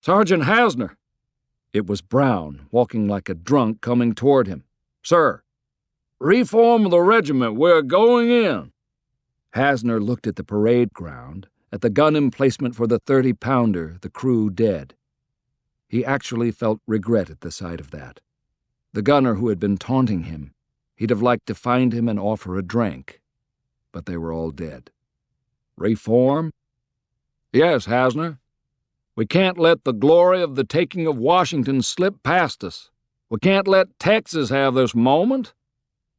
Sergeant Hasner! It was Brown, walking like a drunk, coming toward him. Sir! Reform the regiment. We're going in. Hasner looked at the parade ground, at the gun emplacement for the 30-pounder, the crew dead. He actually felt regret at the sight of that. The gunner who had been taunting him, he'd have liked to find him and offer a drink, but they were all dead. Reform? Yes, Hasner. We can't let the glory of the taking of Washington slip past us. We can't let Texas have this moment.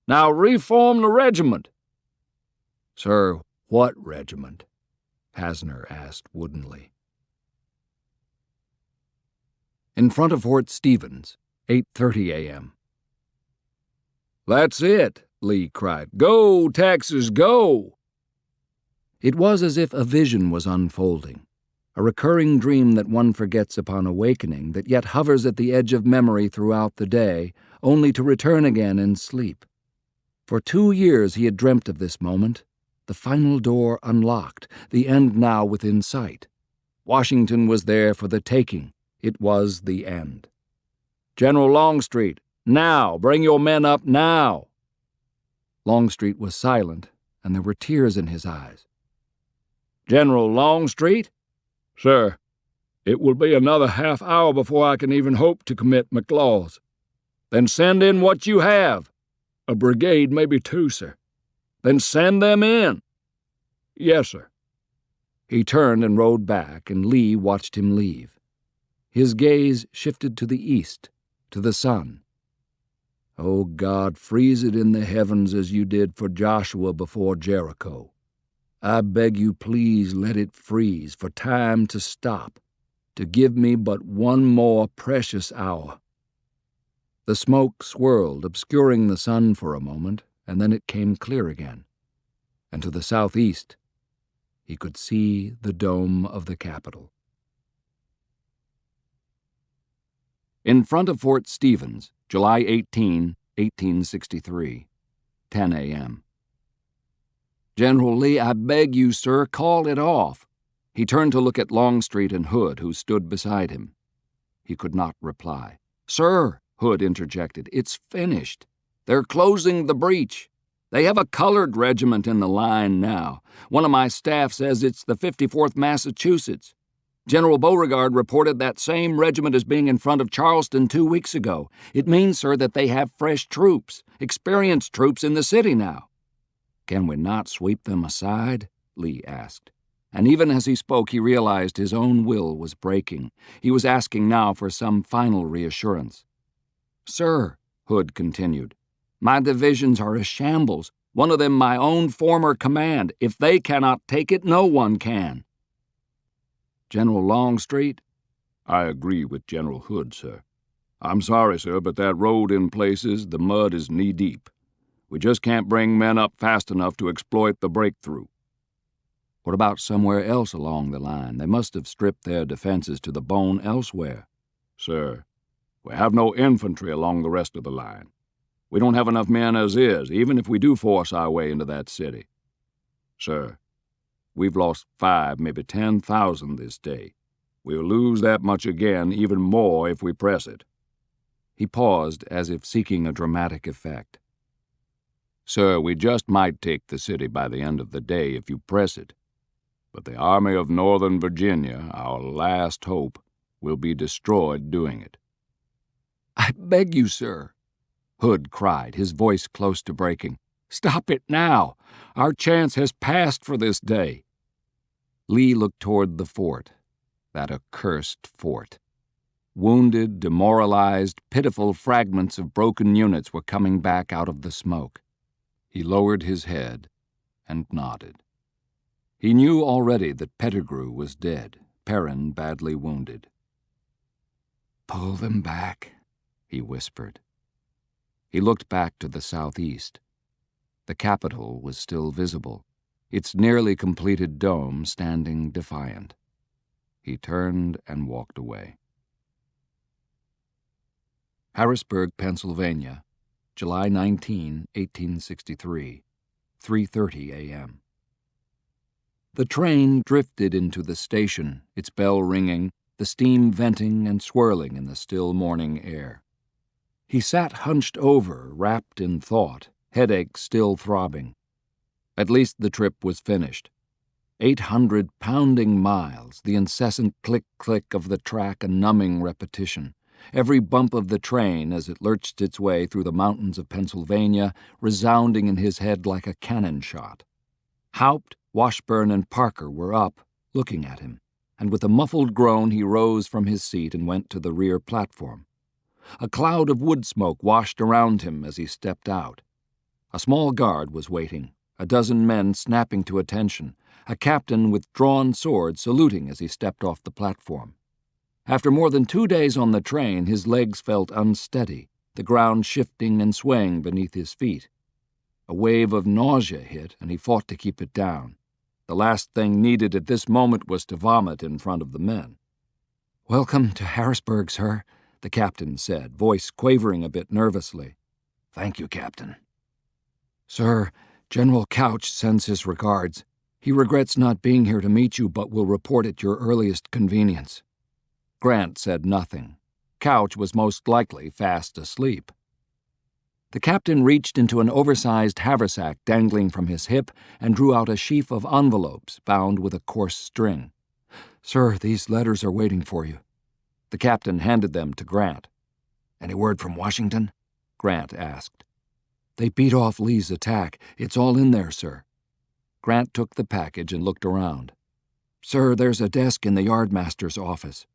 Now reform the regiment. Sir, what regiment? Hasner asked woodenly. In front of Fort Stevens, 8:30 a.m. That's it, Lee cried. Go, Texas, go! It was as if a vision was unfolding, a recurring dream that one forgets upon awakening, that yet hovers at the edge of memory throughout the day, only to return again in sleep. For 2 years he had dreamt of this moment, the final door unlocked, the end now within sight. Washington was there for the taking. It was the end. General Longstreet, now! Bring your men up now! Longstreet was silent, and there were tears in his eyes. General Longstreet? Sir, it will be another half hour before I can even hope to commit McLaws. Then send in what you have. A brigade, maybe 2, sir. Then send them in. Yes, sir. He turned and rode back, and Lee watched him leave. His gaze shifted to the east, to the sun. Oh, God, freeze it in the heavens as you did for Joshua before Jericho. I beg you, please let it freeze, for time to stop, to give me but one more precious hour. The smoke swirled, obscuring the sun for a moment, and then it came clear again. And to the southeast, he could see the dome of the Capitol. In front of Fort Stevens, July 18, 1863, 10 a.m. General Lee, I beg you, sir, call it off. He turned to look at Longstreet and Hood, who stood beside him. He could not reply. Sir, Hood interjected, it's finished. They're closing the breach. They have a colored regiment in the line now. One of my staff says it's the 54th Massachusetts. General Beauregard reported that same regiment as being in front of Charleston 2 weeks ago. It means, sir, that they have fresh troops, experienced troops in the city now. Can we not sweep them aside? Lee asked. And even as he spoke, he realized his own will was breaking. He was asking now for some final reassurance. Sir, Hood continued, my divisions are a shambles, one of them my own former command. If they cannot take it, no one can. General Longstreet? I agree with General Hood, sir. I'm sorry, sir, but that road in places, the mud is knee-deep. We just can't bring men up fast enough to exploit the breakthrough. What about somewhere else along the line? They must have stripped their defenses to the bone elsewhere. Sir, we have no infantry along the rest of the line. We don't have enough men as is, even if we do force our way into that city. Sir, we've lost 5, maybe 10,000 this day. We'll lose that much again, even more if we press it. He paused as if seeking a dramatic effect. Sir, we just might take the city by the end of the day if you press it. But the Army of Northern Virginia, our last hope, will be destroyed doing it. I beg you, sir, Hood cried, his voice close to breaking. Stop it now! Our chance has passed for this day. Lee looked toward the fort, that accursed fort. Wounded, demoralized, pitiful fragments of broken units were coming back out of the smoke. He lowered his head and nodded. He knew already that Pettigrew was dead, Perrin badly wounded. Pull them back, he whispered. He looked back to the southeast. The Capitol was still visible, its nearly completed dome standing defiant. He turned and walked away. Harrisburg, Pennsylvania, July 19, 1863, 3:30 a.m. The train drifted into the station, its bell ringing, the steam venting and swirling in the still morning air. He sat hunched over, wrapped in thought, headache still throbbing. At least the trip was finished. 800 pounding miles, the incessant click-click of the track a numbing repetition, every bump of the train as it lurched its way through the mountains of Pennsylvania resounding in his head like a cannon shot. Haupt, Washburn, and Parker were up, looking at him, and with a muffled groan he rose from his seat and went to the rear platform. A cloud of wood smoke washed around him as he stepped out. A small guard was waiting, a dozen men snapping to attention, a captain with drawn sword saluting as he stepped off the platform. After more than 2 days on the train, his legs felt unsteady, the ground shifting and swaying beneath his feet. A wave of nausea hit, and he fought to keep it down. The last thing needed at this moment was to vomit in front of the men. "Welcome to Harrisburg, sir," the captain said, voice quavering a bit nervously. "Thank you, Captain." "Sir, General Couch sends his regards. He regrets not being here to meet you, but will report at your earliest convenience." Grant said nothing. Couch was most likely fast asleep. The captain reached into an oversized haversack dangling from his hip and drew out a sheaf of envelopes bound with a coarse string. "Sir, these letters are waiting for you." The captain handed them to Grant. "Any word from Washington?" Grant asked. "They beat off Lee's attack. It's all in there, sir." Grant took the package and looked around. "Sir, there's a desk in the yardmaster's office."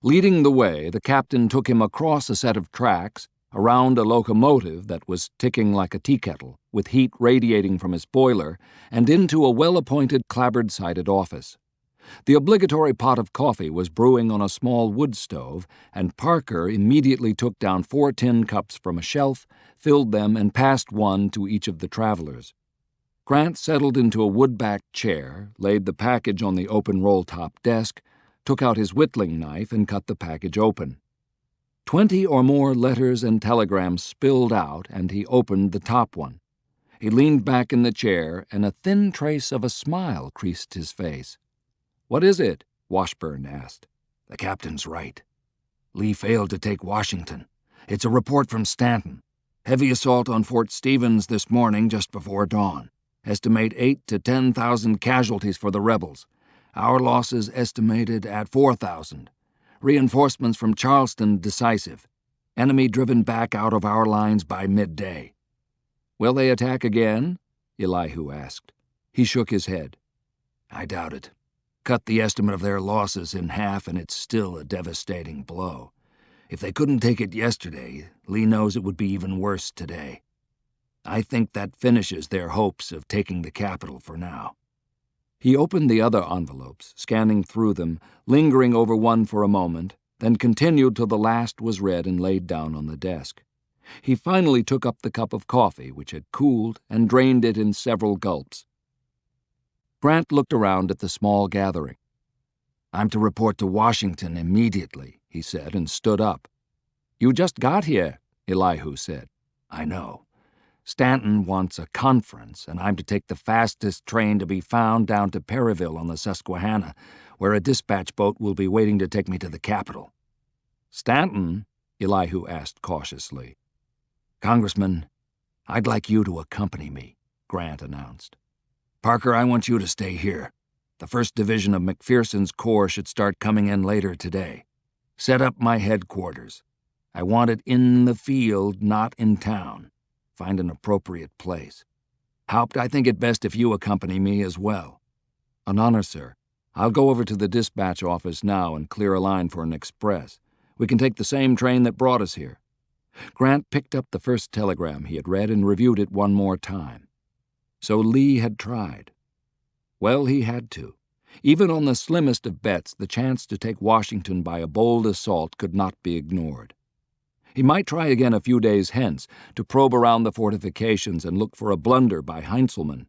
Leading the way, the captain took him across a set of tracks, around a locomotive that was ticking like a tea kettle, with heat radiating from its boiler, and into a well-appointed clapboard-sided office. The obligatory pot of coffee was brewing on a small wood stove, and Parker immediately took down 4 tin cups from a shelf, filled them, and passed one to each of the travelers. Grant settled into a wood-backed chair, laid the package on the open roll-top desk, took out his whittling knife, and cut the package open. 20 or more letters and telegrams spilled out, and he opened the top one. He leaned back in the chair, and a thin trace of a smile creased his face. "What is it?" Washburn asked. "The captain's right. Lee failed to take Washington. It's a report from Stanton. Heavy assault on Fort Stevens this morning just before dawn. Estimate 8,000 to 10,000 casualties for the rebels. Our losses estimated at 4,000. Reinforcements from Charleston decisive. Enemy driven back out of our lines by midday." "Will they attack again?" Elihu asked. He shook his head. "I doubt it. Cut the estimate of their losses in half and it's still a devastating blow. If they couldn't take it yesterday, Lee knows it would be even worse today. I think that finishes their hopes of taking the capital for now." He opened the other envelopes, scanning through them, lingering over one for a moment, then continued till the last was read and laid down on the desk. He finally took up the cup of coffee, which had cooled, and drained it in several gulps. Grant looked around at the small gathering. "I'm to report to Washington immediately," he said, and stood up. "You just got here," Elihu said. "I know. Stanton wants a conference, and I'm to take the fastest train to be found down to Perryville on the Susquehanna, where a dispatch boat will be waiting to take me to the capital." "Stanton?" Elihu asked cautiously. "Congressman, I'd like you to accompany me," Grant announced. "Parker, I want you to stay here. The 1st Division of McPherson's Corps should start coming in later today. Set up my headquarters. I want it in the field, not in town. Find an appropriate place. Haupt, I think it best if you accompany me as well." "An honor, sir. I'll go over to the dispatch office now and clear a line for an express. We can take the same train that brought us here." Grant picked up the first telegram he had read and reviewed it one more time. So Lee had tried. Well, he had to. Even on the slimmest of bets, the chance to take Washington by a bold assault could not be ignored. He might try again a few days hence, to probe around the fortifications and look for a blunder by Heintzelman.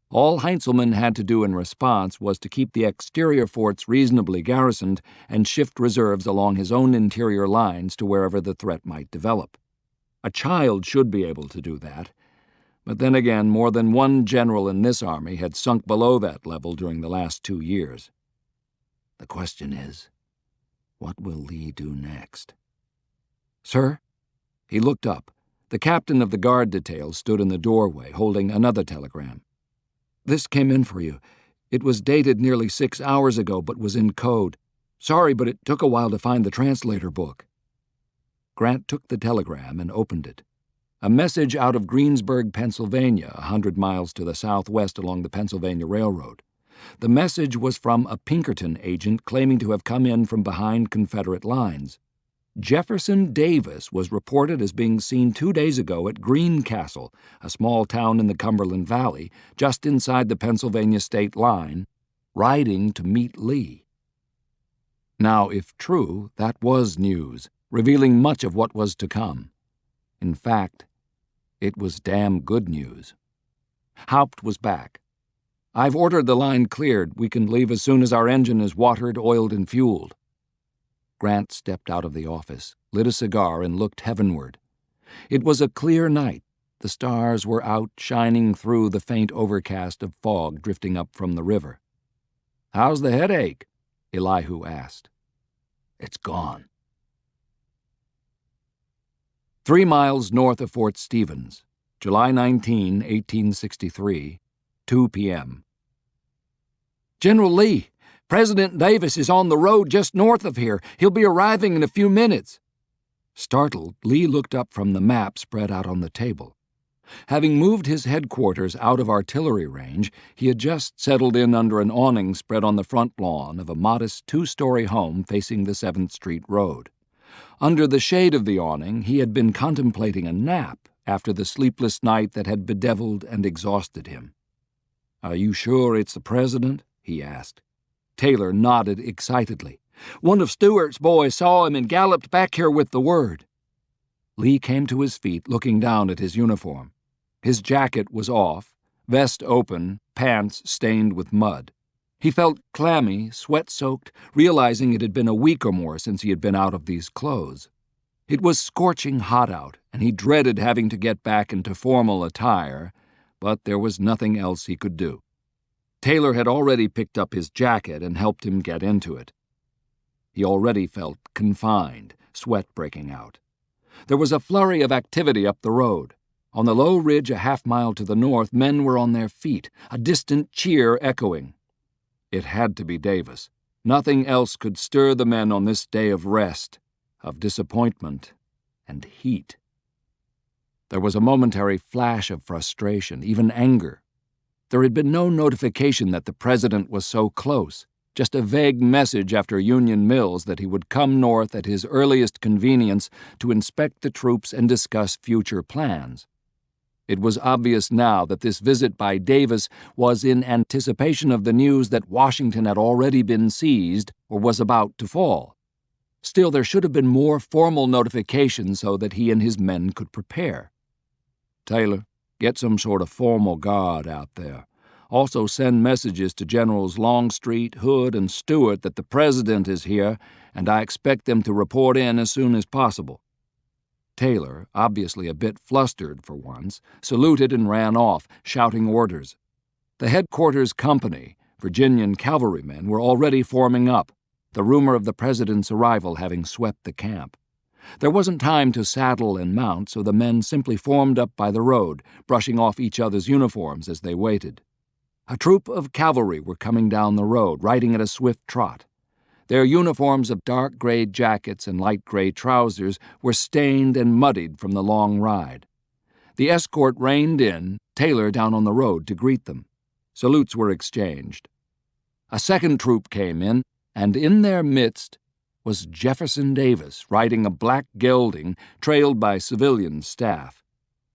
All Heintzelman had to do in response was to keep the exterior forts reasonably garrisoned and shift reserves along his own interior lines to wherever the threat might develop. A child should be able to do that. But then again, more than one general in this army had sunk below that level during the last 2 years. The question is, What will Lee do next? Sir? He looked up. The captain of the guard detail stood in the doorway, holding another telegram. This came in for you. It was dated nearly 6 hours ago, but was in code. Sorry, but it took a while to find the translator book. Grant took the telegram and opened it. A message out of Greensburg, Pennsylvania, 100 miles to the southwest along the Pennsylvania Railroad. The message was from a Pinkerton agent claiming to have come in from behind Confederate lines. Jefferson Davis was reported as being seen 2 days ago at Greencastle, a small town in the Cumberland Valley, just inside the Pennsylvania state line, riding to meet Lee. Now, if true, that was news, revealing much of what was to come. In fact, it was damn good news. Haupt was back. I've ordered the line cleared. We can leave as soon as our engine is watered, oiled, and fueled. Grant stepped out of the office, lit a cigar, and looked heavenward. It was a clear night. The stars were out, shining through the faint overcast of fog drifting up from the river. "How's the headache?" Elihu asked. "It's gone." 3 miles north of Fort Stevens, July 19, 1863, 2 p.m. General Lee, President Davis is on the road just north of here. He'll be arriving in a few minutes. Startled, Lee looked up from the map spread out on the table. Having moved his headquarters out of artillery range, he had just settled in under an awning spread on the front lawn of a modest 2-story home facing the 7th Street Road. Under the shade of the awning, he had been contemplating a nap after the sleepless night that had bedeviled and exhausted him. "Are you sure it's the president?" he asked. Taylor nodded excitedly. "One of Stewart's boys saw him and galloped back here with the word." Lee came to his feet, looking down at his uniform. His jacket was off, vest open, pants stained with mud. He felt clammy, sweat-soaked, realizing it had been a week or more since he had been out of these clothes. It was scorching hot out, and he dreaded having to get back into formal attire, but there was nothing else he could do. Taylor had already picked up his jacket and helped him get into it. He already felt confined, sweat breaking out. There was a flurry of activity up the road. On the low ridge a half-mile to the north, men were on their feet, a distant cheer echoing. It had to be Davis. Nothing else could stir the men on this day of rest, of disappointment, and heat. There was a momentary flash of frustration, even anger. There had been no notification that the president was so close, just a vague message after Union Mills that he would come north at his earliest convenience to inspect the troops and discuss future plans. It was obvious now that this visit by Davis was in anticipation of the news that Washington had already been seized or was about to fall. Still, there should have been more formal notification so that he and his men could prepare. "Taylor, get some sort of formal guard out there. Also send messages to Generals Longstreet, Hood, and Stewart that the president is here, and I expect them to report in as soon as possible." Taylor, obviously a bit flustered for once, saluted and ran off, shouting orders. The headquarters company, Virginian cavalrymen, were already forming up, the rumor of the president's arrival having swept the camp. There wasn't time to saddle and mount, so the men simply formed up by the road, brushing off each other's uniforms as they waited. A troop of cavalry were coming down the road, riding at a swift trot. Their uniforms of dark gray jackets and light gray trousers were stained and muddied from the long ride. The escort reined in, Taylor down on the road to greet them. Salutes were exchanged. A second troop came in, and in their midst was Jefferson Davis riding a black gelding trailed by civilian staff.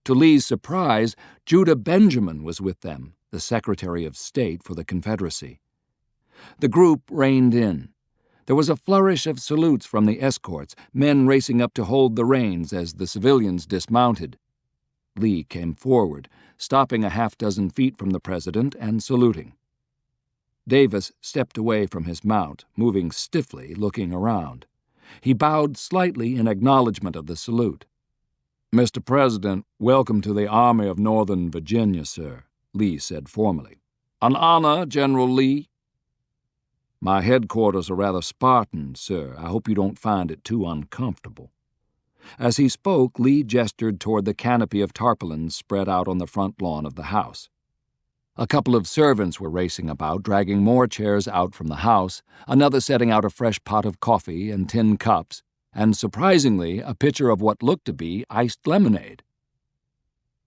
To Lee's surprise, Judah Benjamin was with them, the Secretary of State for the Confederacy. The group reined in. There was a flourish of salutes from the escorts, men racing up to hold the reins as the civilians dismounted. Lee came forward, stopping a half-dozen feet from the president and saluting. Davis stepped away from his mount, moving stiffly, looking around. He bowed slightly in acknowledgment of the salute. "Mr. President, welcome to the Army of Northern Virginia, sir," Lee said formally. "An honor, General Lee." My headquarters are rather Spartan, sir. I hope you don't find it too uncomfortable." As he spoke, Lee gestured toward the canopy of tarpaulins spread out on the front lawn of the house. A couple of servants were racing about, dragging more chairs out from the house, another setting out a fresh pot of coffee and tin cups, and, surprisingly, a pitcher of what looked to be iced lemonade.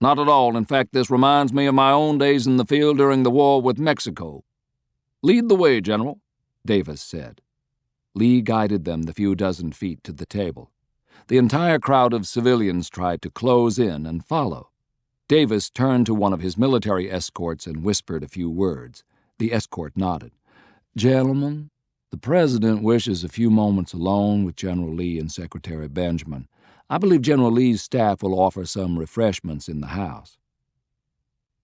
"Not at all. In fact, this reminds me of my own days in the field during the war with Mexico." "Lead the way, General," Davis said. Lee guided them the few dozen feet to the table. The entire crowd of civilians tried to close in and follow. Davis turned to one of his military escorts and whispered a few words. The escort nodded. "Gentlemen, the President wishes a few moments alone with General Lee and Secretary Benjamin. I believe General Lee's staff will offer some refreshments in the house."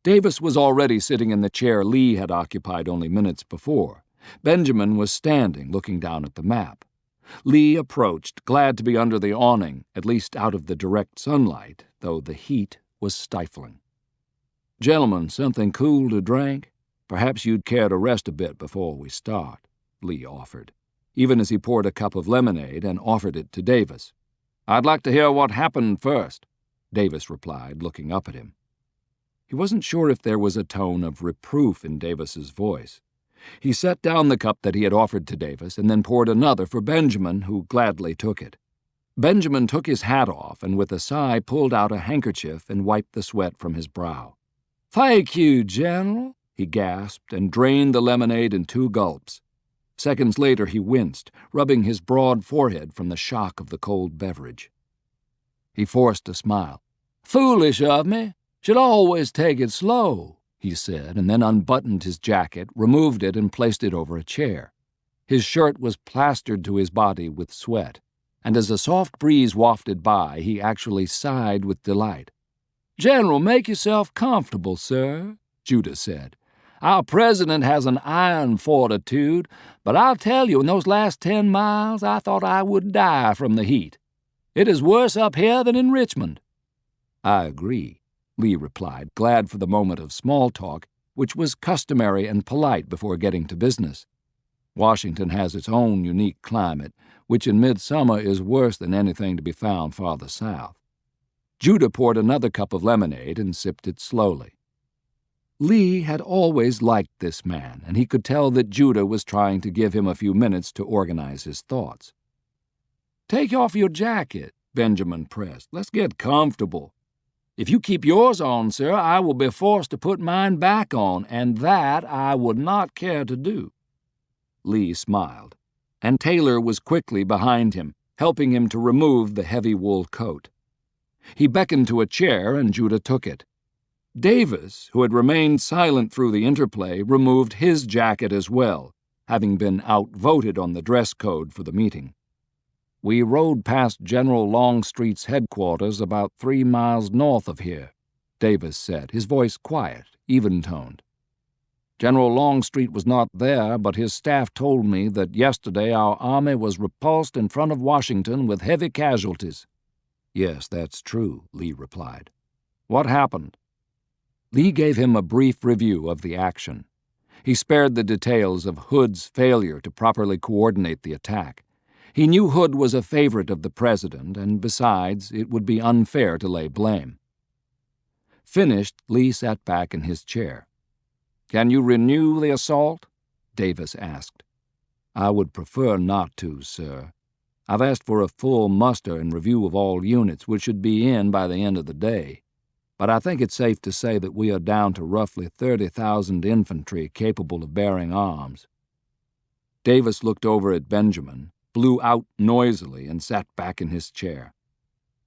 Davis was already sitting in the chair Lee had occupied only minutes before. Benjamin was standing, looking down at the map. Lee approached, glad to be under the awning, at least out of the direct sunlight, though the heat was stifling. "Gentlemen, something cool to drink? Perhaps you'd care to rest a bit before we start," Lee offered, even as he poured a cup of lemonade and offered it to Davis. "I'd like to hear what happened first," Davis replied, looking up at him. He wasn't sure if there was a tone of reproof in Davis's voice. He set down the cup that he had offered to Davis and then poured another for Benjamin, who gladly took it. Benjamin took his hat off and with a sigh pulled out a handkerchief and wiped the sweat from his brow. "Thank you, General," he gasped and drained the lemonade in 2 gulps. Seconds later he winced, rubbing his broad forehead from the shock of the cold beverage. He forced a smile. "Foolish of me. Should always take it slow," he said, and then unbuttoned his jacket, removed it, and placed it over a chair. His shirt was plastered to his body with sweat, and as a soft breeze wafted by, he actually sighed with delight. "General, make yourself comfortable, sir," Judah said. "Our president has an iron fortitude, but I'll tell you, in those last 10 miles, I thought I would die from the heat. It is worse up here than in Richmond." "I agree," Lee replied, glad for the moment of small talk, which was customary and polite before getting to business. Washington has its own unique climate, which in midsummer is worse than anything to be found farther south. Judah poured another cup of lemonade and sipped it slowly. Lee had always liked this man, and he could tell that Judah was trying to give him a few minutes to organize his thoughts. "Take off your jacket," Benjamin pressed. "Let's get comfortable. If you keep yours on, sir, I will be forced to put mine back on, and that I would not care to do." Lee smiled, and Taylor was quickly behind him, helping him to remove the heavy wool coat. He beckoned to a chair, and Judah took it. Davis, who had remained silent through the interplay, removed his jacket as well, having been outvoted on the dress code for the meeting. "We rode past General Longstreet's headquarters about 3 miles north of here," Davis said, his voice quiet, even-toned. "General Longstreet was not there, but his staff told me that yesterday our army was repulsed in front of Washington with heavy casualties." "Yes, that's true," Lee replied. "What happened?" Lee gave him a brief review of the action. He spared the details of Hood's failure to properly coordinate the attack. He knew Hood was a favorite of the president, and besides, it would be unfair to lay blame. Finished, Lee sat back in his chair. "Can you renew the assault?" Davis asked. "I would prefer not to, sir. I've asked for a full muster and review of all units, which should be in by the end of the day. But I think it's safe to say that we are down to roughly 30,000 infantry capable of bearing arms." Davis looked over at Benjamin, blew out noisily, and sat back in his chair.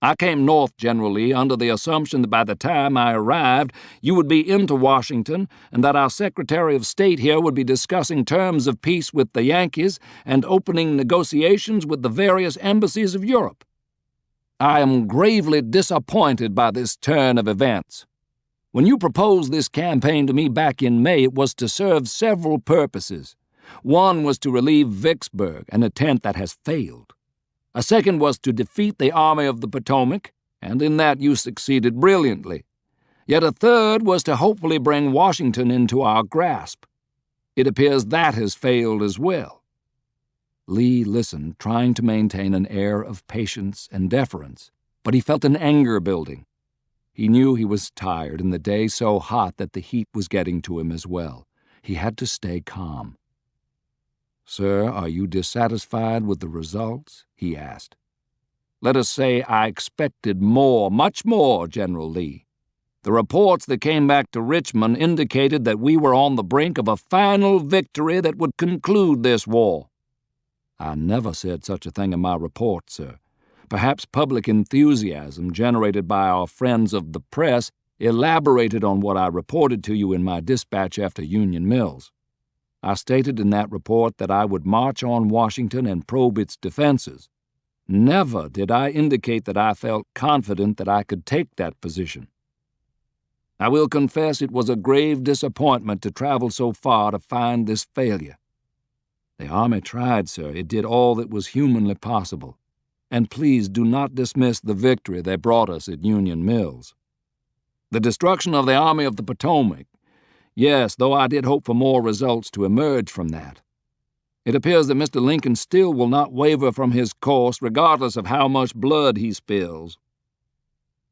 "I came north, General Lee, under the assumption that by the time I arrived, you would be into Washington and that our Secretary of State here would be discussing terms of peace with the Yankees and opening negotiations with the various embassies of Europe. I am gravely disappointed by this turn of events. When you proposed this campaign to me back in May, it was to serve several purposes. One was to relieve Vicksburg, an attempt that has failed. A second was to defeat the Army of the Potomac, and in that you succeeded brilliantly. Yet a third was to hopefully bring Washington into our grasp. It appears that has failed as well. Lee listened, trying to maintain an air of patience and deference, but he felt an anger building. He knew he was tired and the day so hot that the heat was getting to him as well. He had to stay calm. "Sir, are you dissatisfied with the results?" he asked. "Let us say I expected more, much more, General Lee. The reports that came back to Richmond indicated that we were on the brink of a final victory that would conclude this war." "I never said such a thing in my report, sir. Perhaps public enthusiasm generated by our friends of the press elaborated on what I reported to you in my dispatch after Union Mills. I stated in that report that I would march on Washington and probe its defenses. Never did I indicate that I felt confident that I could take that position. I will confess it was a grave disappointment to travel so far to find this failure." "The Army tried, sir. It did all that was humanly possible. And please do not dismiss the victory they brought us at Union Mills." "The destruction of the Army of the Potomac. Yes, though I did hope for more results to emerge from that. It appears that Mr. Lincoln still will not waver from his course, regardless of how much blood he spills."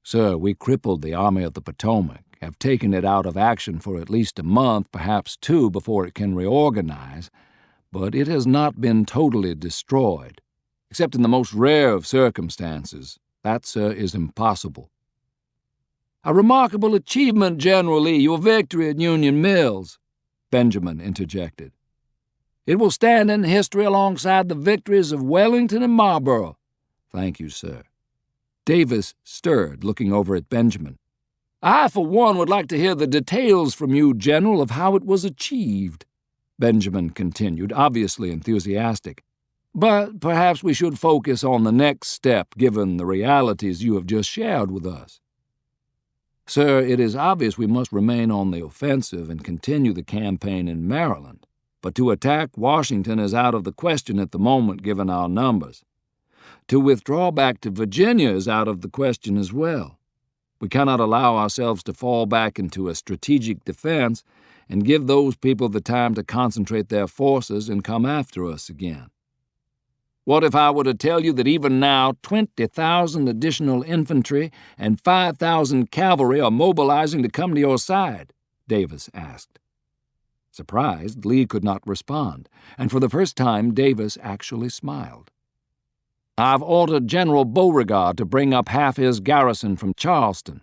"Sir, we crippled the Army of the Potomac, have taken it out of action for at least a month, perhaps two, before it can reorganize, but it has not been totally destroyed. Except in the most rare of circumstances. That, sir, is impossible." "A remarkable achievement, General Lee, your victory at Union Mills," Benjamin interjected. "It will stand in history alongside the victories of Wellington and Marlborough." "Thank you, sir." Davis stirred, looking over at Benjamin. "I, for one, would like to hear the details from you, General, of how it was achieved," Benjamin continued, obviously enthusiastic. "But perhaps we should focus on the next step, given the realities you have just shared with us." "Sir, it is obvious we must remain on the offensive and continue the campaign in Maryland, but to attack Washington is out of the question at the moment, given our numbers. To withdraw back to Virginia is out of the question as well. We cannot allow ourselves to fall back into a strategic defense and give those people the time to concentrate their forces and come after us again." "What if I were to tell you that even now 20,000 additional infantry and 5,000 cavalry are mobilizing to come to your side?" Davis asked. Surprised, Lee could not respond, and for the first time Davis actually smiled. "I've ordered General Beauregard to bring up half his garrison from Charleston.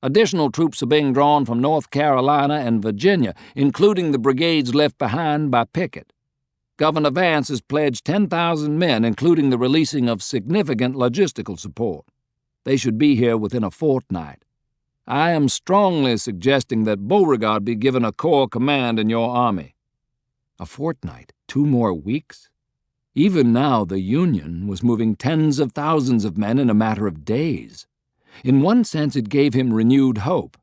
Additional troops are being drawn from North Carolina and Virginia, including the brigades left behind by Pickett. Governor Vance has pledged 10,000 men, including the releasing of significant logistical support. They should be here within a fortnight. I am strongly suggesting that Beauregard be given a corps command in your army." A fortnight? 2 more weeks? Even now the Union was moving tens of thousands of men in a matter of days. In one sense it gave him renewed hope.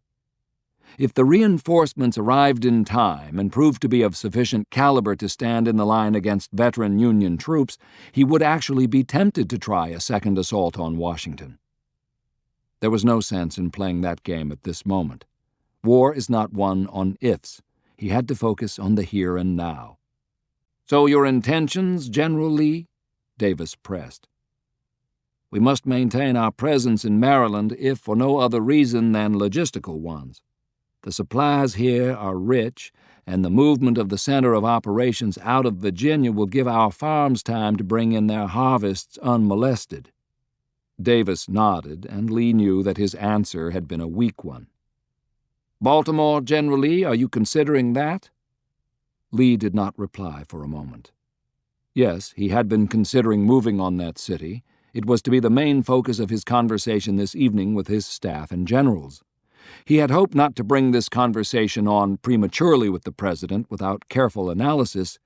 If the reinforcements arrived in time and proved to be of sufficient caliber to stand in the line against veteran Union troops, he would actually be tempted to try a second assault on Washington. There was no sense in playing that game at this moment. War is not won on ifs. He had to focus on the here and now. "So your intentions, General Lee?" Davis pressed. "We must maintain our presence in Maryland if for no other reason than logistical ones. The supplies here are rich, and the movement of the center of operations out of Virginia will give our farms time to bring in their harvests unmolested." Davis nodded, and Lee knew that his answer had been a weak one. "Baltimore, General Lee, are you considering that?" Lee did not reply for a moment. Yes, he had been considering moving on that city. It was to be the main focus of his conversation this evening with his staff and generals. He had hoped not to bring this conversation on prematurely with the President without careful analysis,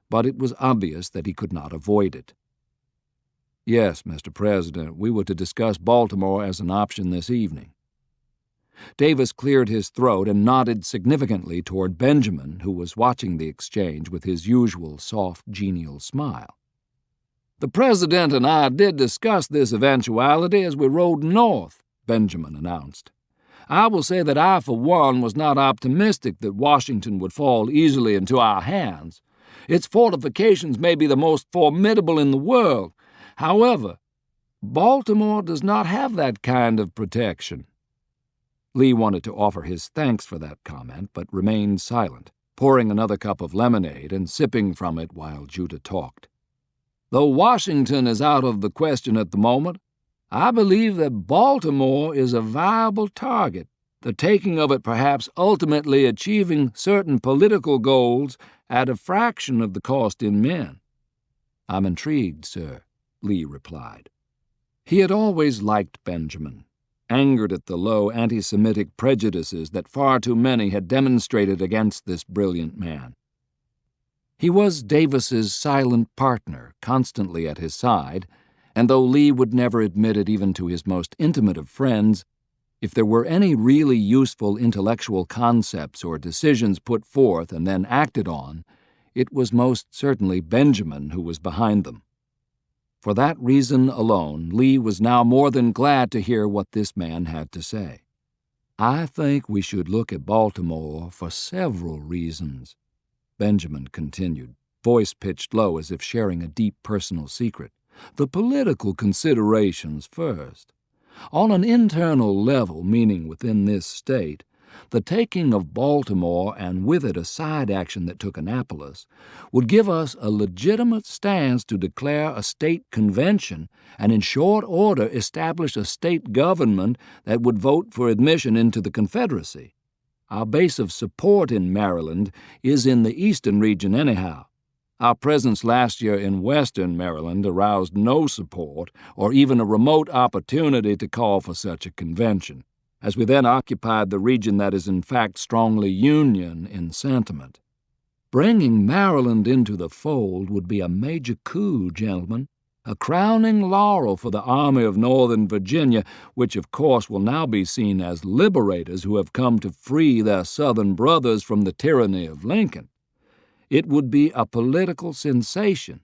but it was obvious that he could not avoid it. "Yes, Mr. President, we were to discuss Baltimore as an option this evening." Davis cleared his throat and nodded significantly toward Benjamin, who was watching the exchange with his usual soft, genial smile. "The President and I did discuss this eventuality as we rode north," Benjamin announced. "I will say that I, for one, was not optimistic that Washington would fall easily into our hands, Its fortifications may be the most formidable in the world. However, Baltimore does not have that kind of protection." Lee wanted to offer his thanks for that comment, but remained silent, pouring another cup of lemonade and sipping from it while Judah talked. "Though Washington is out of the question at the moment, I believe that Baltimore is a viable target, the taking of it perhaps ultimately achieving certain political goals at a fraction of the cost in men." "I'm intrigued, sir," Lee replied. He had always liked Benjamin, angered at the low anti-Semitic prejudices that far too many had demonstrated against this brilliant man. He was Davis's silent partner, constantly at his side, and though Lee would never admit it even to his most intimate of friends, if there were any really useful intellectual concepts or decisions put forth and then acted on, it was most certainly Benjamin who was behind them. For that reason alone, Lee was now more than glad to hear what this man had to say. "I think we should look at Baltimore for several reasons," Benjamin continued, voice pitched low as if sharing a deep personal secret. "The political considerations first. On an internal level, meaning within this state, the taking of Baltimore and with it a side action that took Annapolis would give us a legitimate stance to declare a state convention and in short order establish a state government that would vote for admission into the Confederacy. Our base of support in Maryland is in the eastern region anyhow. Our presence last year in western Maryland aroused no support or even a remote opportunity to call for such a convention, as we then occupied the region that is in fact strongly Union in sentiment. Bringing Maryland into the fold would be a major coup, gentlemen, a crowning laurel for the Army of Northern Virginia, which of course will now be seen as liberators who have come to free their Southern brothers from the tyranny of Lincoln. It would be a political sensation."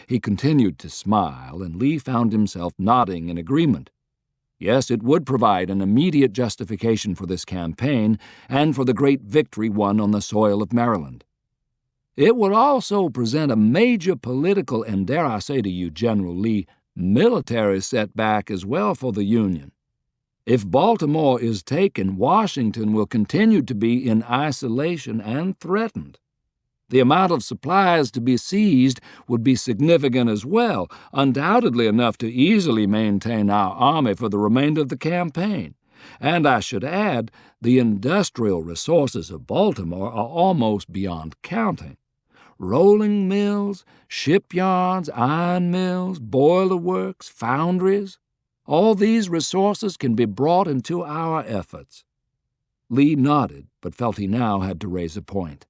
He continued to smile, and Lee found himself nodding in agreement. Yes, it would provide an immediate justification for this campaign and for the great victory won on the soil of Maryland. It would also present a major political and, dare I say to you, General Lee, military setback as well for the Union. If Baltimore is taken, Washington will continue to be in isolation and threatened. The amount of supplies to be seized would be significant as well, undoubtedly enough to easily maintain our army for the remainder of the campaign. And I should add, the industrial resources of Baltimore are almost beyond counting. Rolling mills, shipyards, iron mills, boiler works, foundries, all these resources can be brought into our efforts." Lee nodded, but felt he now had to raise a point.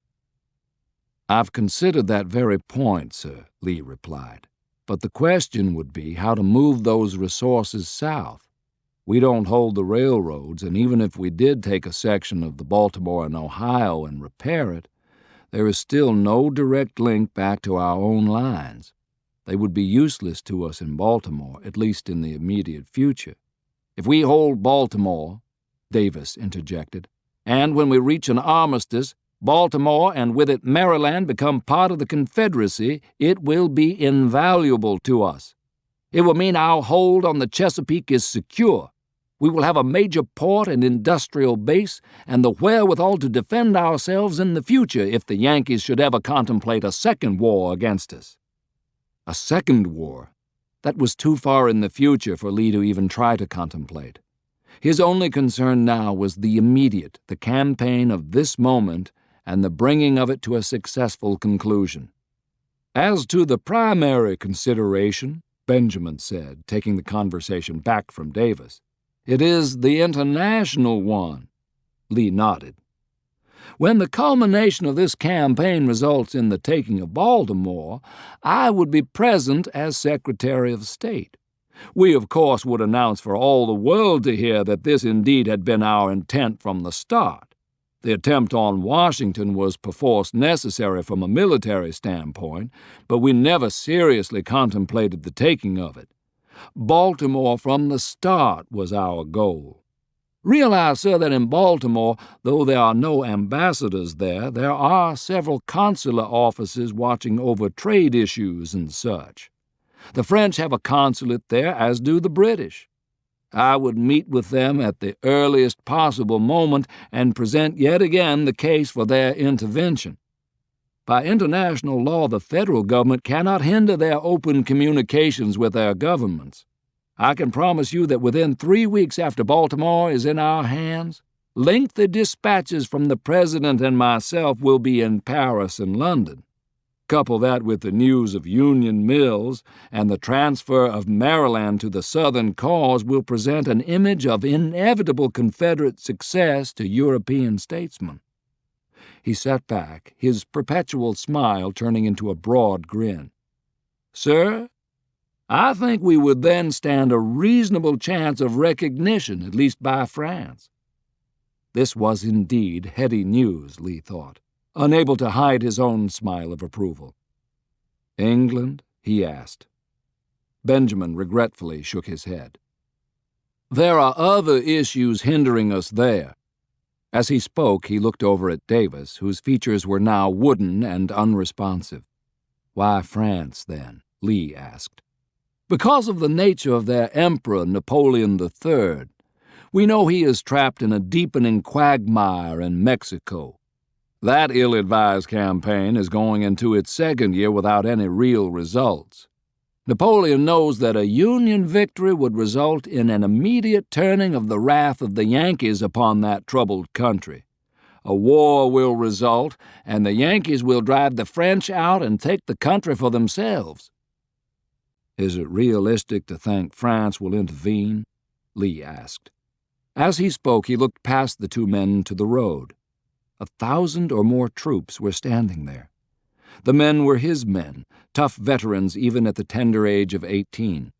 "I've considered that very point, sir," Lee replied. "But the question would be how to move those resources south. We don't hold the railroads, and even if we did take a section of the Baltimore and Ohio and repair it, there is still no direct link back to our own lines. They would be useless to us in Baltimore, at least in the immediate future. If we hold Baltimore," Davis interjected, "and when we reach an armistice, Baltimore and with it Maryland become part of the Confederacy, it will be invaluable to us. It will mean our hold on the Chesapeake is secure. We will have a major port and industrial base and the wherewithal to defend ourselves in the future if the Yankees should ever contemplate a second war against us." A second war? That was too far in the future for Lee to even try to contemplate. His only concern now was the immediate, the campaign of this moment, and the bringing of it to a successful conclusion. "As to the primary consideration," Benjamin said, taking the conversation back from Davis, "it is the international one." Lee nodded. "When the culmination of this campaign results in the taking of Baltimore, I would be present as Secretary of State. We, of course, would announce for all the world to hear that this indeed had been our intent from the start. The attempt on Washington was perforce necessary from a military standpoint, but we never seriously contemplated the taking of it. Baltimore from the start was our goal." Realize, sir, that in Baltimore, though there are no ambassadors there, there are several consular offices watching over trade issues and such. The French have a consulate there, as do the British. I would meet with them at the earliest possible moment and present yet again the case for their intervention. By international law, the federal government cannot hinder their open communications with their governments. I can promise you that within 3 weeks after Baltimore is in our hands, lengthy dispatches from the President and myself will be in Paris and London. Couple that with the news of Union Mills, and the transfer of Maryland to the Southern cause will present an image of inevitable Confederate success to European statesmen. He sat back, his perpetual smile turning into a broad grin. Sir, I think we would then stand a reasonable chance of recognition, at least by France. This was indeed heady news, Lee thought, unable to hide his own smile of approval. England? He asked. Benjamin regretfully shook his head. There are other issues hindering us there. As he spoke, he looked over at Davis, whose features were now wooden and unresponsive. Why France, then? Lee asked. Because of the nature of their emperor, Napoleon III. We know he is trapped in a deepening quagmire in Mexico. That ill-advised campaign is going into its second year without any real results. Napoleon knows that a Union victory would result in an immediate turning of the wrath of the Yankees upon that troubled country. A war will result, and the Yankees will drive the French out and take the country for themselves. Is it realistic to think France will intervene? Lee asked. As he spoke, he looked past the two men to the road. 1,000 or more troops were standing there. The men were his men, tough veterans even at the tender age of 18.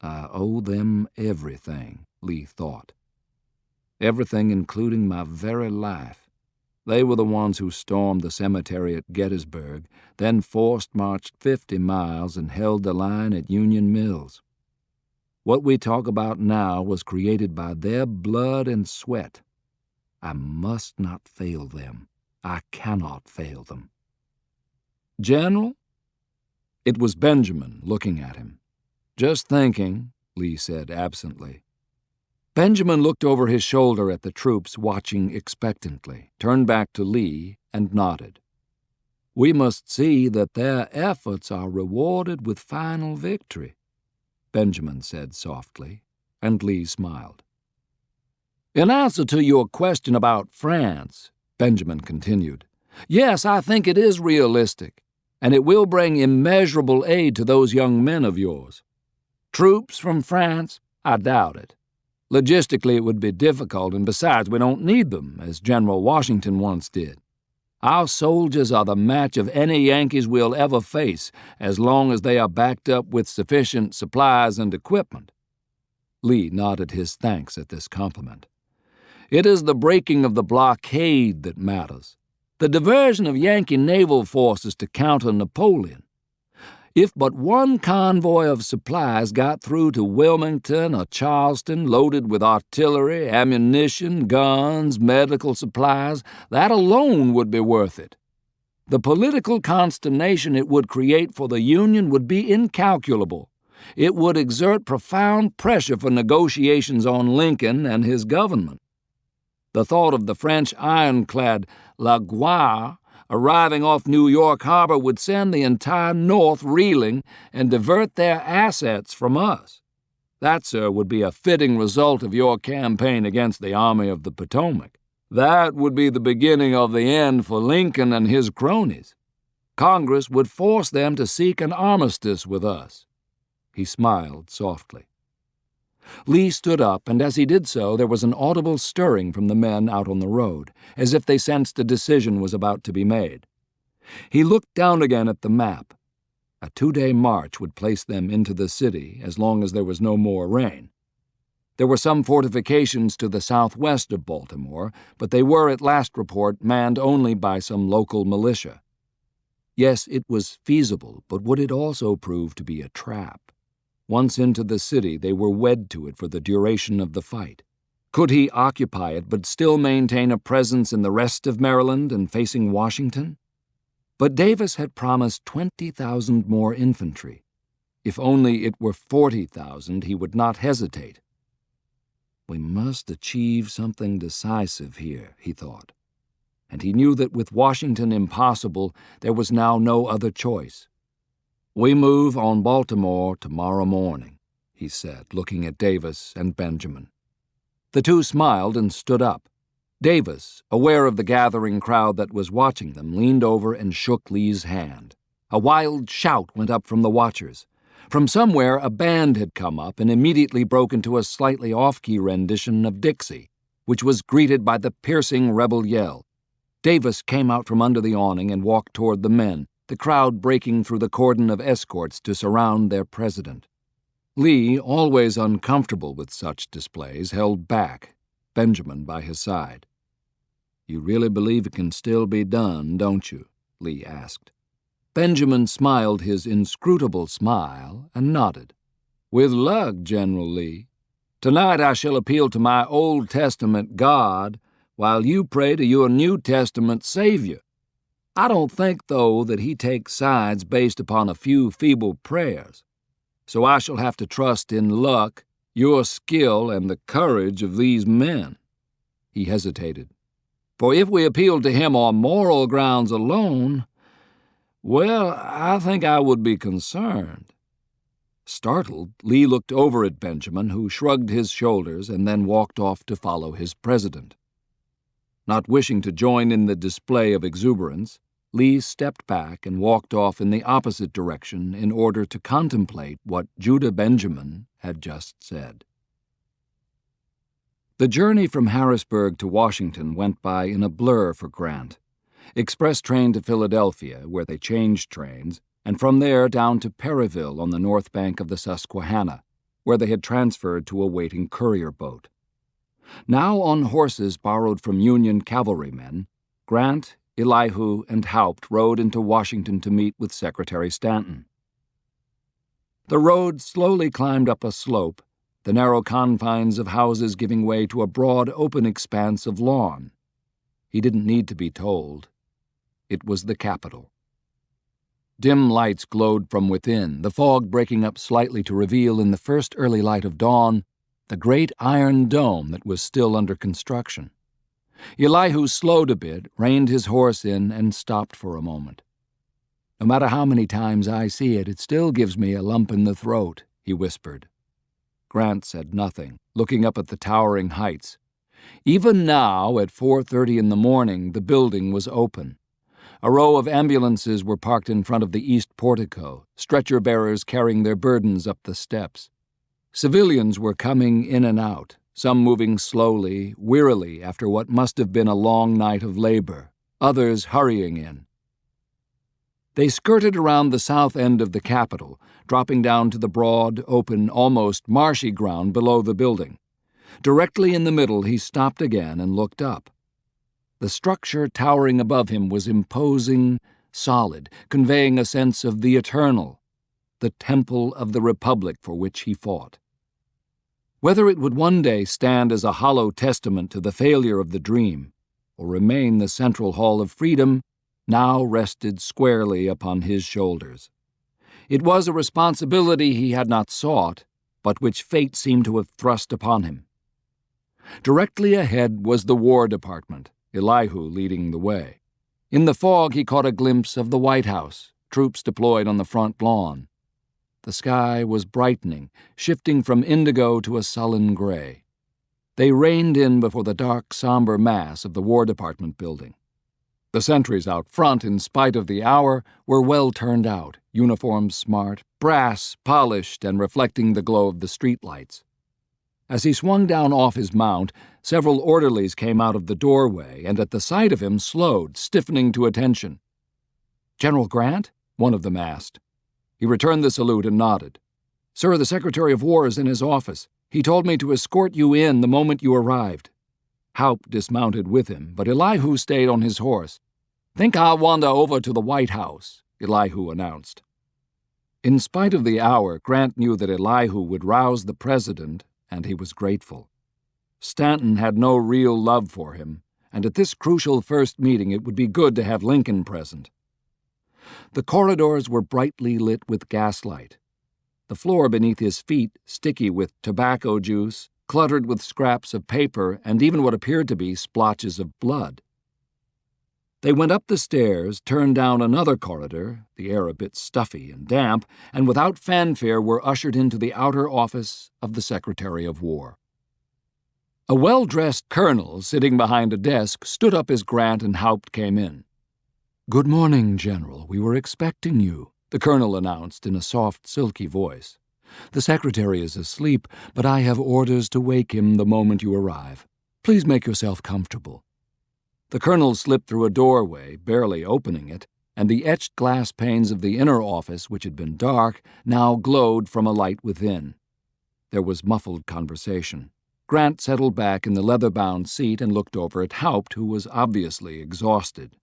I owe them everything, Lee thought. Everything including my very life. They were the ones who stormed the cemetery at Gettysburg, then forced-marched 50 miles and held the line at Union Mills. What we talk about now was created by their blood and sweat. I must not fail them. I cannot fail them. General? It was Benjamin looking at him. Just thinking, Lee said absently. Benjamin looked over his shoulder at the troops watching expectantly, turned back to Lee, and nodded. We must see that their efforts are rewarded with final victory, Benjamin said softly, and Lee smiled. In answer to your question about France, Benjamin continued, yes, I think it is realistic, and it will bring immeasurable aid to those young men of yours. Troops from France? I doubt it. Logistically, it would be difficult, and besides, we don't need them, as General Washington once did. Our soldiers are the match of any Yankees we'll ever face, as long as they are backed up with sufficient supplies and equipment. Lee nodded his thanks at this compliment. It is the breaking of the blockade that matters, the diversion of Yankee naval forces to counter Napoleon. If but one convoy of supplies got through to Wilmington or Charleston loaded with artillery, ammunition, guns, medical supplies, that alone would be worth it. The political consternation it would create for the Union would be incalculable. It would exert profound pressure for negotiations on Lincoln and his government. The thought of the French ironclad La Gloire arriving off New York Harbor would send the entire North reeling and divert their assets from us. That, sir, would be a fitting result of your campaign against the Army of the Potomac. That would be the beginning of the end for Lincoln and his cronies. Congress would force them to seek an armistice with us. He smiled softly. Lee stood up, and as he did so, there was an audible stirring from the men out on the road, as if they sensed a decision was about to be made. He looked down again at the map. A 2-day march would place them into the city as long as there was no more rain. There were some fortifications to the southwest of Baltimore, but they were, at last report, manned only by some local militia. Yes, it was feasible, but would it also prove to be a trap? Once into the city, they were wed to it for the duration of the fight. Could he occupy it but still maintain a presence in the rest of Maryland and facing Washington? But Davis had promised 20,000 more infantry. If only it were 40,000, he would not hesitate. We must achieve something decisive here, he thought. And he knew that with Washington impossible, there was now no other choice. We move on Baltimore tomorrow morning, he said, looking at Davis and Benjamin. The two smiled and stood up. Davis, aware of the gathering crowd that was watching them, leaned over and shook Lee's hand. A wild shout went up from the watchers. From somewhere, a band had come up and immediately broke into a slightly off-key rendition of Dixie, which was greeted by the piercing rebel yell. Davis came out from under the awning and walked toward the men, the crowd breaking through the cordon of escorts to surround their president. Lee, always uncomfortable with such displays, held back, Benjamin by his side. "You really believe it can still be done, don't you?" Lee asked. Benjamin smiled his inscrutable smile and nodded. "With luck, General Lee. Tonight I shall appeal to my Old Testament God while you pray to your New Testament Savior. I don't think, though, that he takes sides based upon a few feeble prayers. So I shall have to trust in luck, your skill, and the courage of these men." He hesitated. "For if we appeal to him on moral grounds alone, well, I think I would be concerned." Startled, Lee looked over at Benjamin, who shrugged his shoulders and then walked off to follow his president. Not wishing to join in the display of exuberance, Lee stepped back and walked off in the opposite direction in order to contemplate what Judah Benjamin had just said. The journey from Harrisburg to Washington went by in a blur for Grant. Express train to Philadelphia, where they changed trains, and from there down to Perryville on the north bank of the Susquehanna, where they had transferred to a waiting courier boat. Now on horses borrowed from Union cavalrymen, Grant, Elihu, and Haupt rode into Washington to meet with Secretary Stanton. The road slowly climbed up a slope, the narrow confines of houses giving way to a broad, open expanse of lawn. He didn't need to be told. It was the Capitol. Dim lights glowed from within, the fog breaking up slightly to reveal in the first early light of dawn the great iron dome that was still under construction. Elihu slowed a bit, reined his horse in, and stopped for a moment. "No matter how many times I see it, it still gives me a lump in the throat," he whispered. Grant said nothing, looking up at the towering heights. Even now, at 4:30 in the morning, the building was open. A row of ambulances were parked in front of the east portico, stretcher-bearers carrying their burdens up the steps. Civilians were coming in and out, some moving slowly, wearily after what must have been a long night of labor, others hurrying in. They skirted around the south end of the Capitol, dropping down to the broad, open, almost marshy ground below the building. Directly in the middle, he stopped again and looked up. The structure towering above him was imposing, solid, conveying a sense of the eternal, the temple of the Republic for which he fought. Whether it would one day stand as a hollow testament to the failure of the dream, or remain the central hall of freedom, now rested squarely upon his shoulders. It was a responsibility he had not sought, but which fate seemed to have thrust upon him. Directly ahead was the War Department, Elihu leading the way. In the fog he caught a glimpse of the White House, troops deployed on the front lawn. The sky was brightening, shifting from indigo to a sullen gray. They reined in before the dark, somber mass of the War Department building. The sentries out front, in spite of the hour, were well turned out, uniforms smart, brass, polished, and reflecting the glow of the streetlights. As he swung down off his mount, several orderlies came out of the doorway and at the sight of him slowed, stiffening to attention. "General Grant?" one of them asked. He returned the salute and nodded. "Sir, the Secretary of War is in his office. He told me to escort you in the moment you arrived." Haupt dismounted with him, but Elihu stayed on his horse. "Think I'll wander over to the White House," Elihu announced. In spite of the hour, Grant knew that Elihu would rouse the president, and he was grateful. Stanton had no real love for him, and at this crucial first meeting it would be good to have Lincoln present. The corridors were brightly lit with gaslight. The floor beneath his feet sticky with tobacco juice, cluttered with scraps of paper, and even what appeared to be splotches of blood. They went up the stairs, turned down another corridor, the air a bit stuffy and damp, and without fanfare were ushered into the outer office of the Secretary of War. A well-dressed colonel sitting behind a desk stood up as Grant and Haupt came in. "Good morning, General. We were expecting you," the colonel announced in a soft, silky voice. "The secretary is asleep, but I have orders to wake him the moment you arrive. Please make yourself comfortable." The colonel slipped through a doorway, barely opening it, and the etched glass panes of the inner office, which had been dark, now glowed from a light within. There was muffled conversation. Grant settled back in the leather-bound seat and looked over at Haupt, who was obviously exhausted.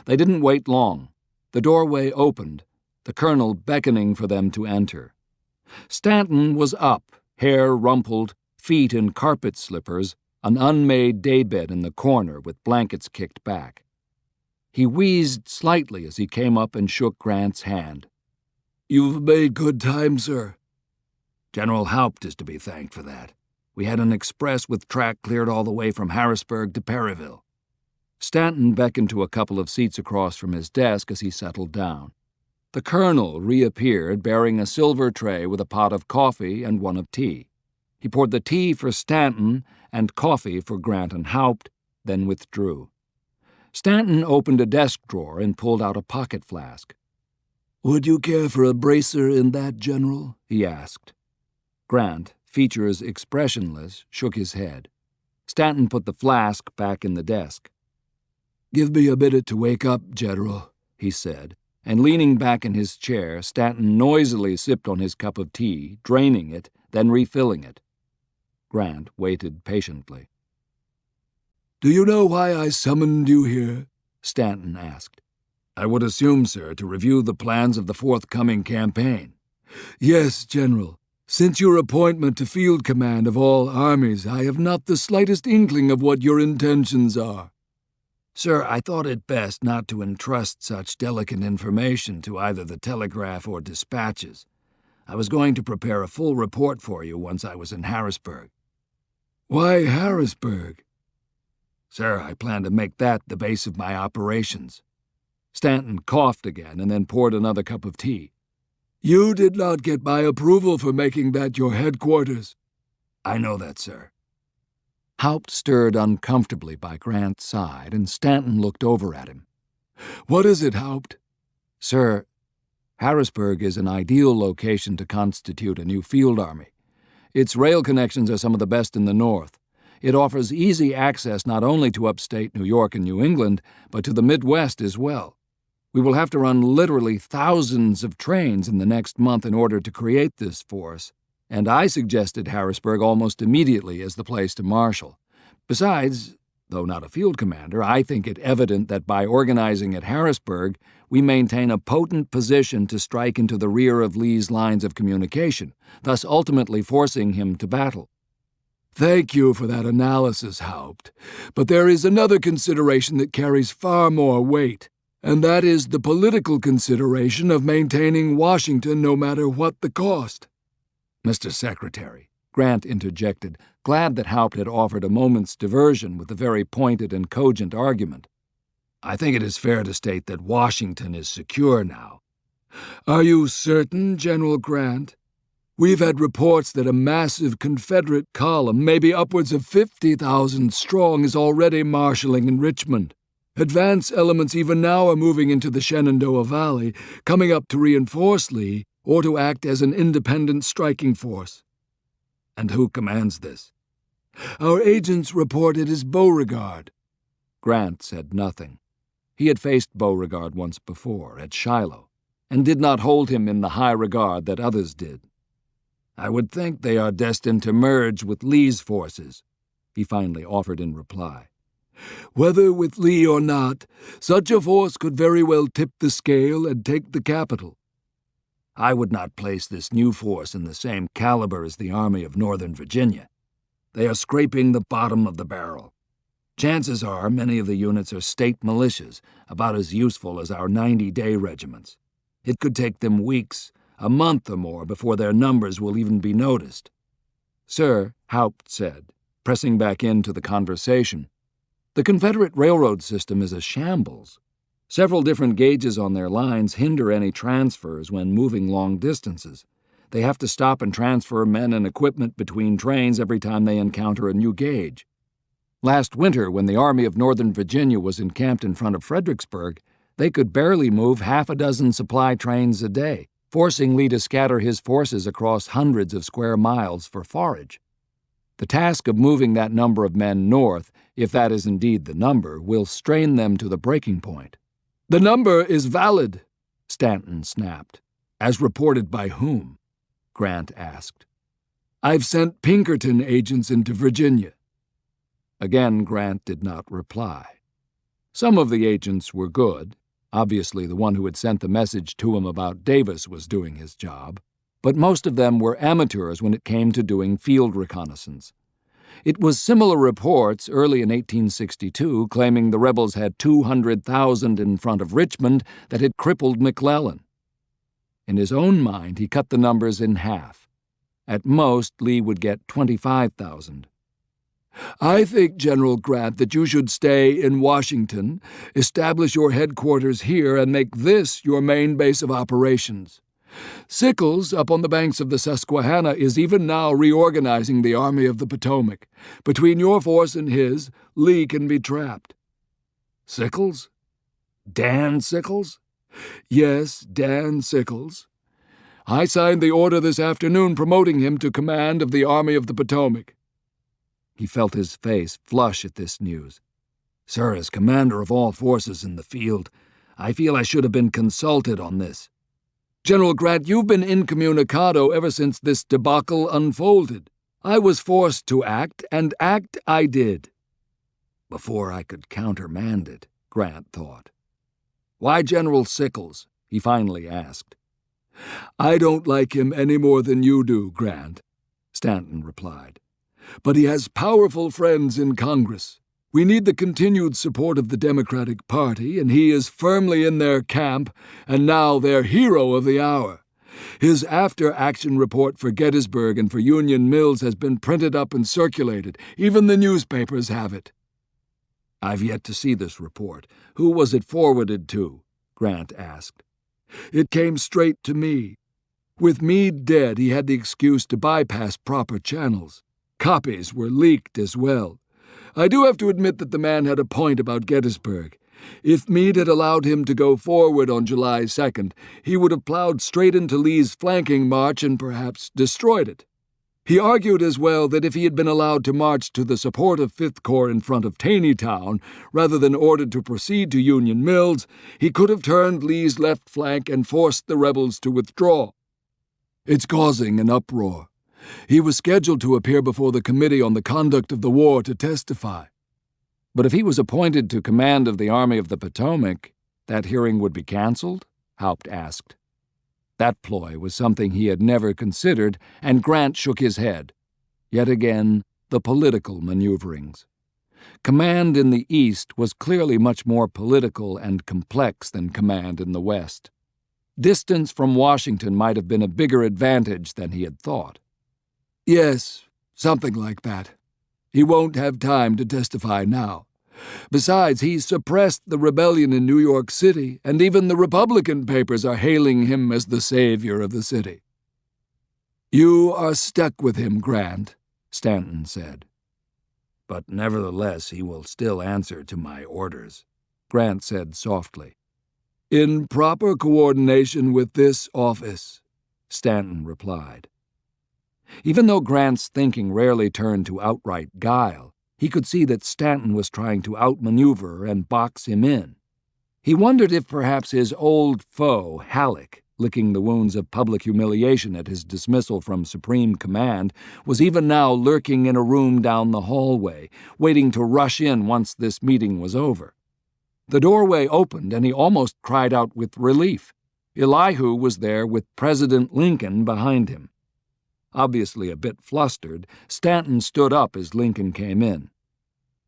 They didn't wait long. The doorway opened, the colonel beckoning for them to enter. Stanton was up, hair rumpled, feet in carpet slippers, an unmade daybed in the corner with blankets kicked back. He wheezed slightly as he came up and shook Grant's hand. "You've made good time, sir." "General Haupt is to be thanked for that. We had an express with track cleared all the way from Harrisburg to Perryville." Stanton beckoned to a couple of seats across from his desk as he settled down. The colonel reappeared bearing a silver tray with a pot of coffee and one of tea. He poured the tea for Stanton and coffee for Grant and Haupt, then withdrew. Stanton opened a desk drawer and pulled out a pocket flask. "Would you care for a bracer in that, General?" he asked. Grant, features expressionless, shook his head. Stanton put the flask back in the desk. "Give me a minute to wake up, General," he said, and leaning back in his chair, Stanton noisily sipped on his cup of tea, draining it, then refilling it. Grant waited patiently. "Do you know why I summoned you here?" Stanton asked. "I would assume, sir, to review the plans of the forthcoming campaign." "Yes, General. Since your appointment to field command of all armies, I have not the slightest inkling of what your intentions are." "Sir, I thought it best not to entrust such delicate information to either the telegraph or dispatches. I was going to prepare a full report for you once I was in Harrisburg." "Why Harrisburg?" "Sir, I plan to make that the base of my operations." Stanton coughed again and then poured another cup of tea. "You did not get my approval for making that your headquarters." "I know that, sir." Haupt stirred uncomfortably by Grant's side, and Stanton looked over at him. "What is it, Haupt?" "Sir, Harrisburg is an ideal location to constitute a new field army. Its rail connections are some of the best in the North. It offers easy access not only to upstate New York and New England, but to the Midwest as well. We will have to run literally thousands of trains in the next month in order to create this force, and I suggested Harrisburg almost immediately as the place to marshal. Besides, though not a field commander, I think it evident that by organizing at Harrisburg, we maintain a potent position to strike into the rear of Lee's lines of communication, thus ultimately forcing him to battle." "Thank you for that analysis, Haupt. But there is another consideration that carries far more weight, and that is the political consideration of maintaining Washington no matter what the cost." "Mr. Secretary," Grant interjected, glad that Haupt had offered a moment's diversion with a very pointed and cogent argument, "I think it is fair to state that Washington is secure now." "Are you certain, General Grant? We've had reports that a massive Confederate column, maybe upwards of 50,000 strong, is already marshalling in Richmond. Advance elements even now are moving into the Shenandoah Valley, coming up to reinforce Lee or to act as an independent striking force." "And who commands this?" "Our agents report it is Beauregard." Grant said nothing. He had faced Beauregard once before, at Shiloh, and did not hold him in the high regard that others did. "I would think they are destined to merge with Lee's forces," he finally offered in reply. "Whether with Lee or not, such a force could very well tip the scale and take the capital." "I would not place this new force in the same caliber as the Army of Northern Virginia." They are scraping the bottom of the barrel. Chances are many of the units are state militias, about as useful as our 90-day regiments. It could take them weeks, a month or more, before their numbers will even be noticed. Sir, Haupt said, pressing back into the conversation, the Confederate railroad system is a shambles. Several different gauges on their lines hinder any transfers when moving long distances. They have to stop and transfer men and equipment between trains every time they encounter a new gauge. Last winter, when the Army of Northern Virginia was encamped in front of Fredericksburg, they could barely move half a dozen supply trains a day, forcing Lee to scatter his forces across hundreds of square miles for forage. The task of moving that number of men north, if that is indeed the number, will strain them to the breaking point. The number is valid, Stanton snapped. As reported by whom? Grant asked. I've sent Pinkerton agents into Virginia. Again, Grant did not reply. Some of the agents were good. Obviously, the one who had sent the message to him about Davis was doing his job. But most of them were amateurs when it came to doing field reconnaissance. It was similar reports early in 1862 claiming the rebels had 200,000 in front of Richmond that had crippled McClellan. In his own mind, he cut the numbers in half. At most, Lee would get 25,000. I think, General Grant, that you should stay in Washington, establish your headquarters here, and make this your main base of operations. Sickles, up on the banks of the Susquehanna, is even now reorganizing the Army of the Potomac. Between your force and his, Lee can be trapped. Sickles? Dan Sickles? Yes, Dan Sickles. I signed the order this afternoon promoting him to command of the Army of the Potomac. He felt his face flush at this news. Sir, as commander of all forces in the field, I feel I should have been consulted on this. General Grant, you've been incommunicado ever since this debacle unfolded. I was forced to act, and act I did. Before I could countermand it, Grant thought. Why General Sickles? He finally asked. I don't like him any more than you do, Grant, Stanton replied. But he has powerful friends in Congress. We need the continued support of the Democratic Party, and he is firmly in their camp, and now their hero of the hour. His after-action report for Gettysburg and for Union Mills has been printed up and circulated. Even the newspapers have it. I've yet to see this report. Who was it forwarded to? Grant asked. It came straight to me. With Meade dead, he had the excuse to bypass proper channels. Copies were leaked as well. I do have to admit that the man had a point about Gettysburg. If Meade had allowed him to go forward on July 2nd, he would have plowed straight into Lee's flanking march and perhaps destroyed it. He argued as well that if he had been allowed to march to the support of 5th Corps in front of Taneytown, rather than ordered to proceed to Union Mills, he could have turned Lee's left flank and forced the rebels to withdraw. It's causing an uproar. He was scheduled to appear before the Committee on the Conduct of the War to testify. But if he was appointed to command of the Army of the Potomac, that hearing would be canceled? Haupt asked. That ploy was something he had never considered, and Grant shook his head. Yet again, the political maneuverings. Command in the East was clearly much more political and complex than command in the West. Distance from Washington might have been a bigger advantage than he had thought. Yes, something like that. He won't have time to testify now. Besides, he suppressed the rebellion in New York City, and even the Republican papers are hailing him as the savior of the city. You are stuck with him, Grant, Stanton said. But nevertheless he will still answer to my orders, Grant said softly. In proper coordination with this office, Stanton replied. Even though Grant's thinking rarely turned to outright guile, he could see that Stanton was trying to outmaneuver and box him in. He wondered if perhaps his old foe, Halleck, licking the wounds of public humiliation at his dismissal from Supreme Command, was even now lurking in a room down the hallway, waiting to rush in once this meeting was over. The doorway opened, and he almost cried out with relief. Elihu was there with President Lincoln behind him. Obviously a bit flustered, Stanton stood up as Lincoln came in.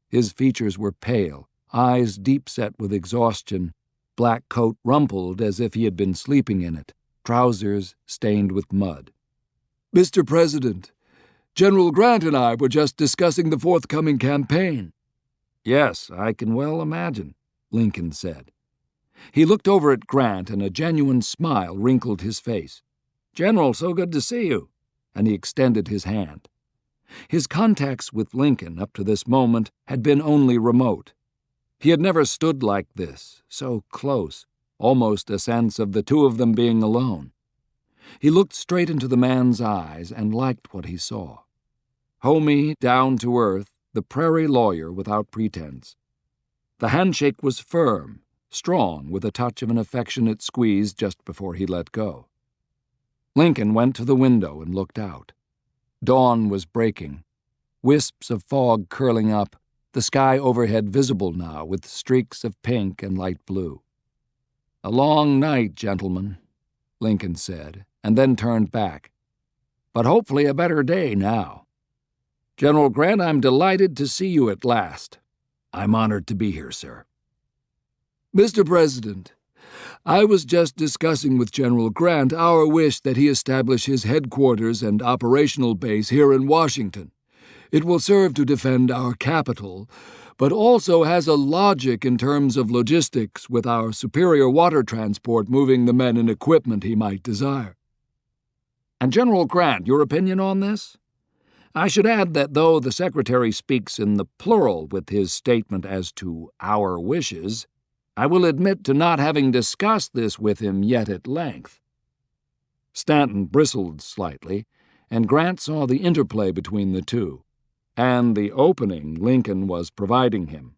His features were pale, eyes deep-set with exhaustion, black coat rumpled as if he had been sleeping in it, trousers stained with mud. "Mr. President, General Grant and I were just discussing the forthcoming campaign." "Yes, I can well imagine," Lincoln said. He looked over at Grant, and a genuine smile wrinkled his face. "General, so good to see you," and he extended his hand. His contacts with Lincoln up to this moment had been only remote. He had never stood like this, so close, almost a sense of the two of them being alone. He looked straight into the man's eyes and liked what he saw. Homey, down to earth, the prairie lawyer without pretense. The handshake was firm, strong, with a touch of an affectionate squeeze just before he let go. Lincoln went to the window and looked out. Dawn was breaking, wisps of fog curling up, the sky overhead visible now with streaks of pink and light blue. "A long night, gentlemen," Lincoln said, and then turned back. "But hopefully a better day now. General Grant, I'm delighted to see you at last." "I'm honored to be here, sir." "Mr. President, I was just discussing with General Grant our wish that he establish his headquarters and operational base here in Washington. It will serve to defend our capital, but also has a logic in terms of logistics with our superior water transport moving the men and equipment he might desire." "And General Grant, your opinion on this? I should add that though the Secretary speaks in the plural with his statement as to our wishes, I will admit to not having discussed this with him yet at length." Stanton bristled slightly, and Grant saw the interplay between the two, and the opening Lincoln was providing him.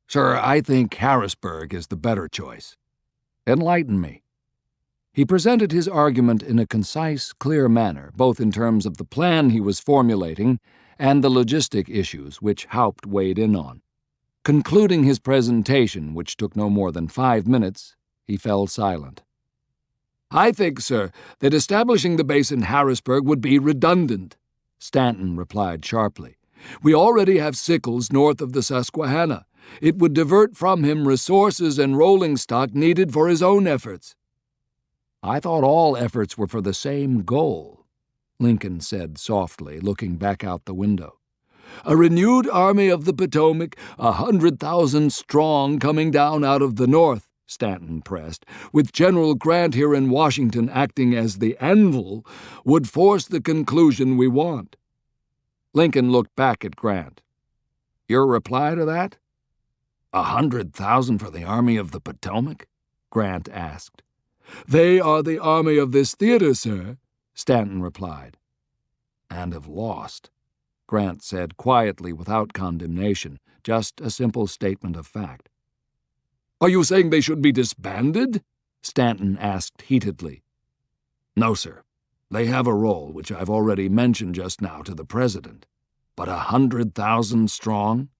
"Sir, I think Harrisburg is the better choice." "Enlighten me." He presented his argument in a concise, clear manner, both in terms of the plan he was formulating and the logistic issues which Haupt weighed in on. Concluding his presentation, which took no more than 5 minutes, he fell silent. "I think, sir, that establishing the base in Harrisburg would be redundant," Stanton replied sharply. "We already have Sickles north of the Susquehanna. It would divert from him resources and rolling stock needed for his own efforts." "I thought all efforts were for the same goal," Lincoln said softly, looking back out the window. "A renewed Army of the Potomac, 100,000 strong, coming down out of the north," Stanton pressed, "with General Grant here in Washington acting as the anvil, would force the conclusion we want." Lincoln looked back at Grant. "Your reply to that?" 100,000 for the Army of the Potomac?" Grant asked. "They are the army of this theater, sir," Stanton replied. "And have lost," Grant said quietly without condemnation, just a simple statement of fact. "Are you saying they should be disbanded?" Stanton asked heatedly. "No, sir. They have a role, which I've already mentioned just now to the President. But 100,000 strong?"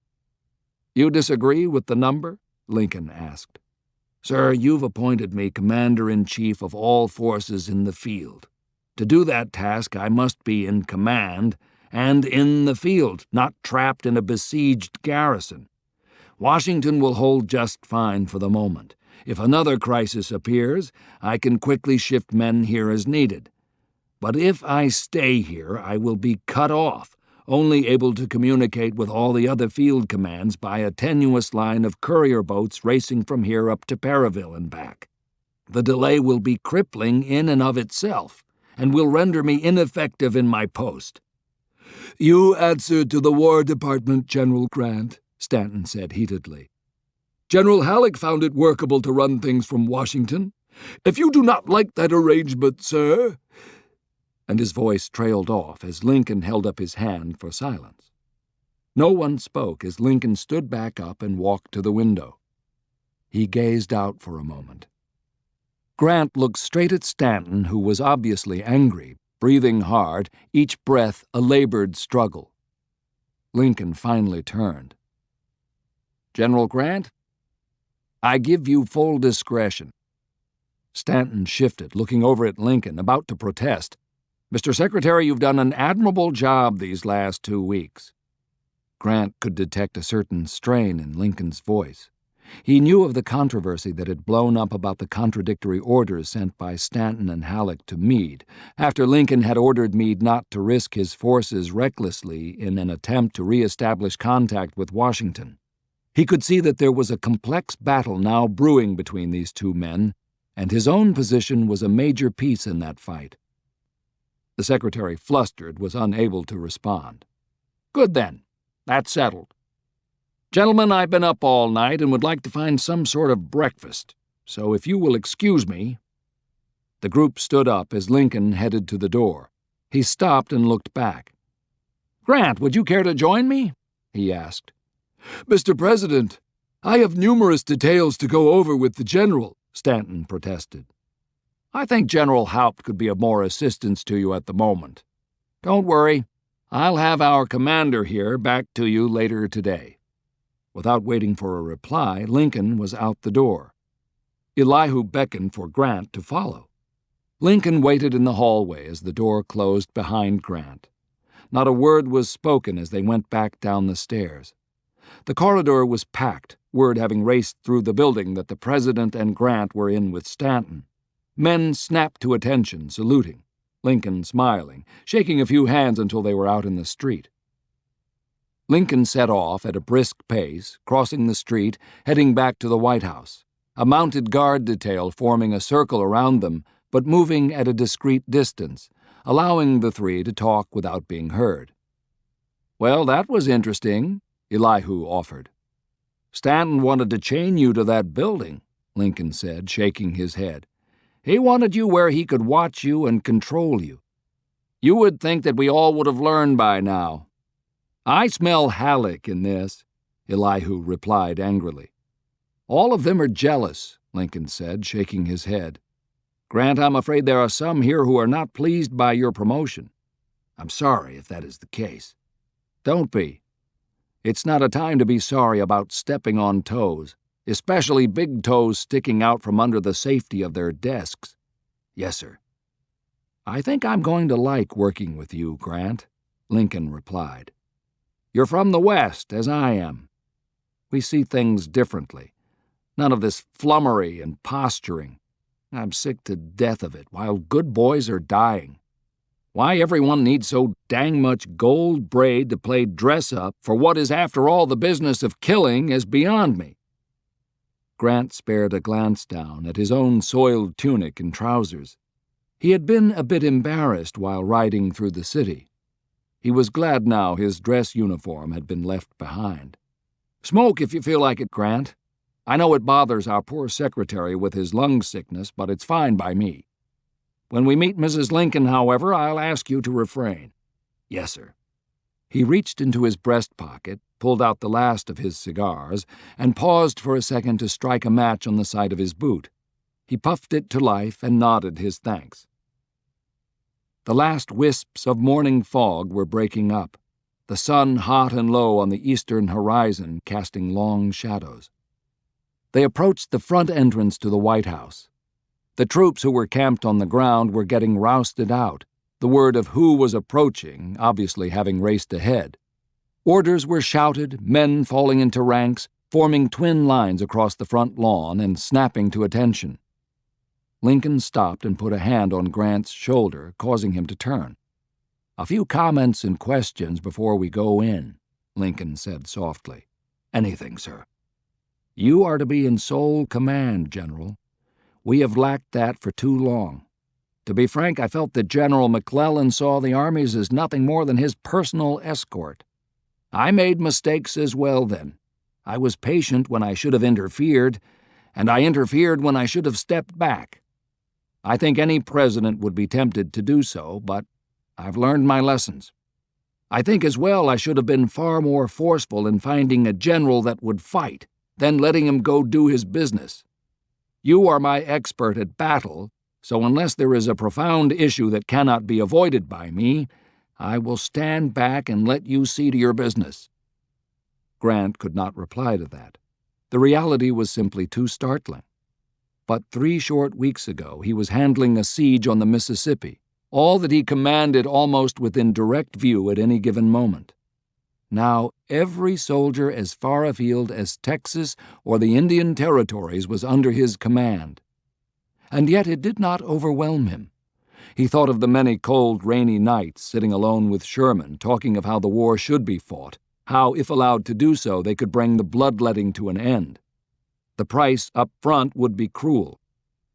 "You disagree with the number?" Lincoln asked. "Sir, you've appointed me Commander-in-Chief of all forces in the field. To do that task, I must be in command and in the field, not trapped in a besieged garrison. Washington will hold just fine for the moment. If another crisis appears, I can quickly shift men here as needed. But if I stay here, I will be cut off, only able to communicate with all the other field commands by a tenuous line of courier boats racing from here up to Perryville and back. The delay will be crippling in and of itself, and will render me ineffective in my post." "You answered to the War Department, General Grant," Stanton said heatedly. "General Halleck found it workable to run things from Washington. If you do not like that arrangement, sir—" And his voice trailed off as Lincoln held up his hand for silence. No one spoke as Lincoln stood back up and walked to the window. He gazed out for a moment. Grant looked straight at Stanton, who was obviously angry, breathing hard, each breath a labored struggle. Lincoln finally turned. "General Grant, I give you full discretion." Stanton shifted, looking over at Lincoln, about to protest. Mr. Secretary, you've done an admirable job these last 2 weeks." Grant could detect a certain strain in Lincoln's voice. He knew of the controversy that had blown up about the contradictory orders sent by Stanton and Halleck to Meade, after Lincoln had ordered Meade not to risk his forces recklessly in an attempt to re-establish contact with Washington. He could see that there was a complex battle now brewing between these two men, and his own position was a major piece in that fight. The secretary, flustered, was unable to respond. "Good then. That's settled. Gentlemen, I've been up all night and would like to find some sort of breakfast, so if you will excuse me." The group stood up as Lincoln headed to the door. He stopped and looked back. "Grant, would you care to join me?" he asked. "Mr. President, I have numerous details to go over with the general," Stanton protested. "I think General Haupt could be of more assistance to you at the moment. Don't worry. I'll have our commander here back to you later today." Without waiting for a reply, Lincoln was out the door. Elihu beckoned for Grant to follow. Lincoln waited in the hallway as the door closed behind Grant. Not a word was spoken as they went back down the stairs. The corridor was packed, word having raced through the building that the President and Grant were in with Stanton. Men snapped to attention, saluting, Lincoln smiling, shaking a few hands until they were out in the street. Lincoln set off at a brisk pace, crossing the street, heading back to the White House, a mounted guard detail forming a circle around them, but moving at a discreet distance, allowing the three to talk without being heard. "Well, that was interesting," Elihu offered. "Stanton wanted to chain you to that building," Lincoln said, shaking his head. "He wanted you where he could watch you and control you. You would think that we all would have learned by now." "I smell Halleck in this," Elihu replied angrily. "All of them are jealous," Lincoln said, shaking his head. "Grant, I'm afraid there are some here who are not pleased by your promotion. I'm sorry if that is the case." "Don't be. It's not a time to be sorry about stepping on toes, especially big toes sticking out from under the safety of their desks." "Yes, sir." "I think I'm going to like working with you, Grant," Lincoln replied. "You're from the West, as I am. We see things differently. None of this flummery and posturing. I'm sick to death of it, while good boys are dying. Why everyone needs so dang much gold braid to play dress-up for what is, after all, the business of killing is beyond me." Grant spared a glance down at his own soiled tunic and trousers. He had been a bit embarrassed while riding through the city. He was glad now his dress uniform had been left behind. "Smoke if you feel like it, Grant. I know it bothers our poor secretary with his lung sickness, but it's fine by me. When we meet Mrs. Lincoln, however, I'll ask you to refrain." "Yes, sir." He reached into his breast pocket, pulled out the last of his cigars, and paused for a second to strike a match on the side of his boot. He puffed it to life and nodded his thanks. The last wisps of morning fog were breaking up, the sun hot and low on the eastern horizon casting long shadows. They approached the front entrance to the White House. The troops who were camped on the ground were getting rousted out, the word of who was approaching obviously having raced ahead. Orders were shouted, men falling into ranks, forming twin lines across the front lawn and snapping to attention. Lincoln stopped and put a hand on Grant's shoulder, causing him to turn. "A few comments and questions before we go in," Lincoln said softly. "Anything, sir." "You are to be in sole command, General. We have lacked that for too long. To be frank, I felt that General McClellan saw the armies as nothing more than his personal escort. I made mistakes as well then. I was patient when I should have interfered, and I interfered when I should have stepped back. I think any president would be tempted to do so, but I've learned my lessons. I think as well I should have been far more forceful in finding a general that would fight than letting him go do his business. You are my expert at battle, so unless there is a profound issue that cannot be avoided by me, I will stand back and let you see to your business." Grant could not reply to that. The reality was simply too startling. But 3 short weeks ago he was handling a siege on the Mississippi, all that he commanded almost within direct view at any given moment. Now every soldier as far afield as Texas or the Indian Territories was under his command. And yet it did not overwhelm him. He thought of the many cold, rainy nights sitting alone with Sherman, talking of how the war should be fought, how, if allowed to do so, they could bring the bloodletting to an end. The price up front would be cruel,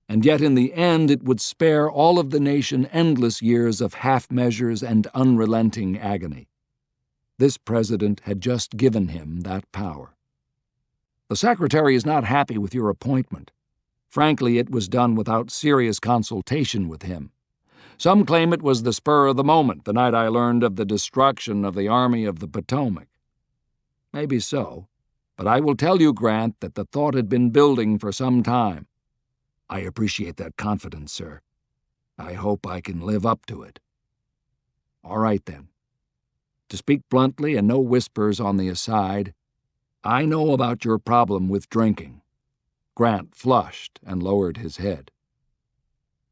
and yet in the end it would spare all of the nation endless years of half-measures and unrelenting agony. This president had just given him that power. The secretary is not happy with your appointment. Frankly, it was done without serious consultation with him. Some claim it was the spur of the moment, the night I learned of the destruction of the Army of the Potomac. Maybe so, but I will tell you, Grant, that the thought had been building for some time. I appreciate that confidence, sir. I hope I can live up to it. All right, then. To speak bluntly and no whispers on the aside, I know about your problem with drinking. Grant flushed and lowered his head.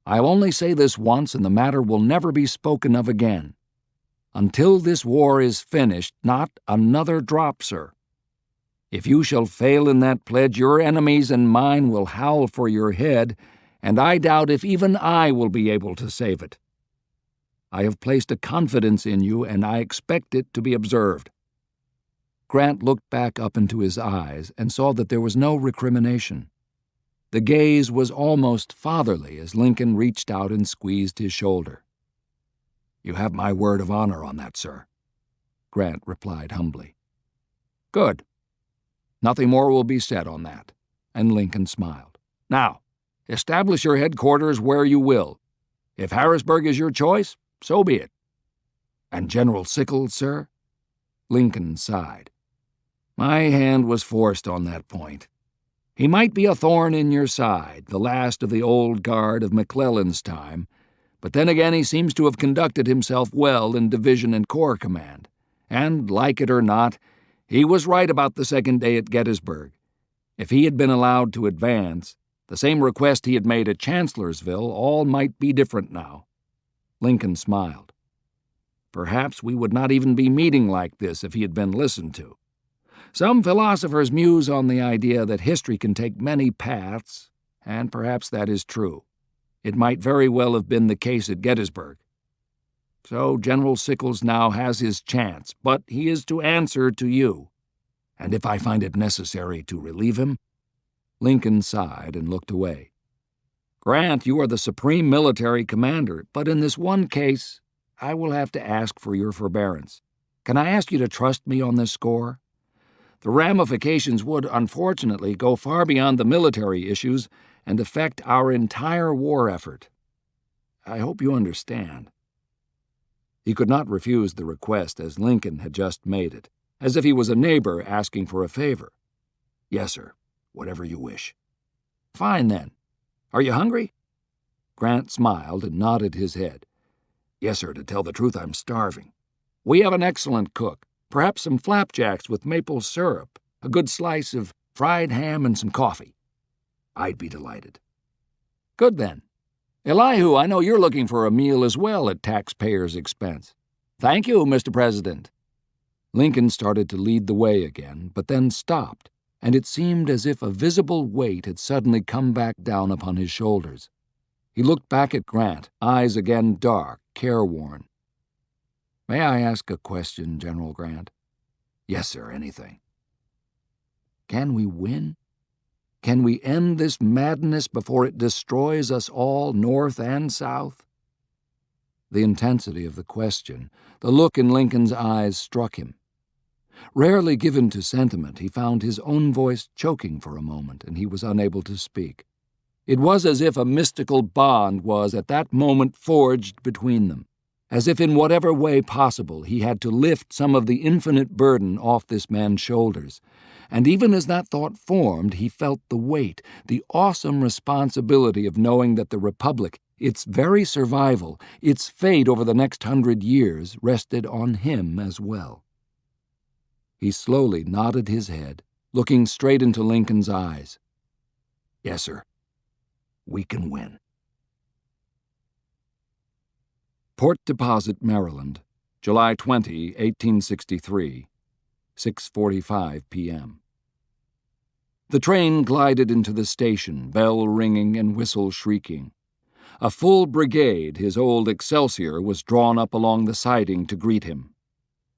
I'll only say this once, and the matter will never be spoken of again. Until this war is finished, not another drop, sir. If you shall fail in that pledge, your enemies and mine will howl for your head, and I doubt if even I will be able to save it. I have placed a confidence in you, and I expect it to be observed." Grant looked back up into his eyes and saw that there was no recrimination. The gaze was almost fatherly as Lincoln reached out and squeezed his shoulder. "You have my word of honor on that, sir," Grant replied humbly. "Good. Nothing more will be said on that," and Lincoln smiled. "Now, establish your headquarters where you will. If Harrisburg is your choice, so be it." "And General Sickles, sir?" Lincoln sighed. "My hand was forced on that point. He might be a thorn in your side, the last of the old guard of McClellan's time, but then again he seems to have conducted himself well in division and corps command, and, like it or not, he was right about the second day at Gettysburg. If he had been allowed to advance, the same request he had made at Chancellorsville, all might be different now." Lincoln smiled. "Perhaps we would not even be meeting like this if he had been listened to. Some philosophers muse on the idea that history can take many paths, and perhaps that is true. It might very well have been the case at Gettysburg. So General Sickles now has his chance, but he is to answer to you." "And if I find it necessary to relieve him?" Lincoln sighed and looked away. "Grant, you are the supreme military commander, but in this one case, I will have to ask for your forbearance. Can I ask you to trust me on this score? The ramifications would, unfortunately, go far beyond the military issues and affect our entire war effort. I hope you understand." He could not refuse the request as Lincoln had just made it, as if he was a neighbor asking for a favor. "Yes, sir. Whatever you wish." "Fine, then. Are you hungry?" Grant smiled and nodded his head. "Yes, sir. To tell the truth, I'm starving." "We have an excellent cook. Perhaps some flapjacks with maple syrup, a good slice of fried ham, and some coffee." "I'd be delighted." "Good, then. Elihu, I know you're looking for a meal as well at taxpayers' expense." "Thank you, Mr. President." Lincoln started to lead the way again, but then stopped, and it seemed as if a visible weight had suddenly come back down upon his shoulders. He looked back at Grant, eyes again dark, careworn. "May I ask a question, General Grant?" "Yes, sir, anything." "Can we win? Can we end this madness before it destroys us all, North and South?" The intensity of the question, the look in Lincoln's eyes struck him. Rarely given to sentiment, he found his own voice choking for a moment, and he was unable to speak. It was as if a mystical bond was at that moment forged between them, as if in whatever way possible he had to lift some of the infinite burden off this man's shoulders. And even as that thought formed, he felt the weight, the awesome responsibility of knowing that the Republic, its very survival, its fate over the next 100 years, rested on him as well. He slowly nodded his head, looking straight into Lincoln's eyes. "Yes, sir. We can win." Port Deposit, Maryland, July 20, 1863, 6:45 p.m. The train glided into the station, bell ringing and whistle shrieking. A full brigade, his old Excelsior, was drawn up along the siding to greet him.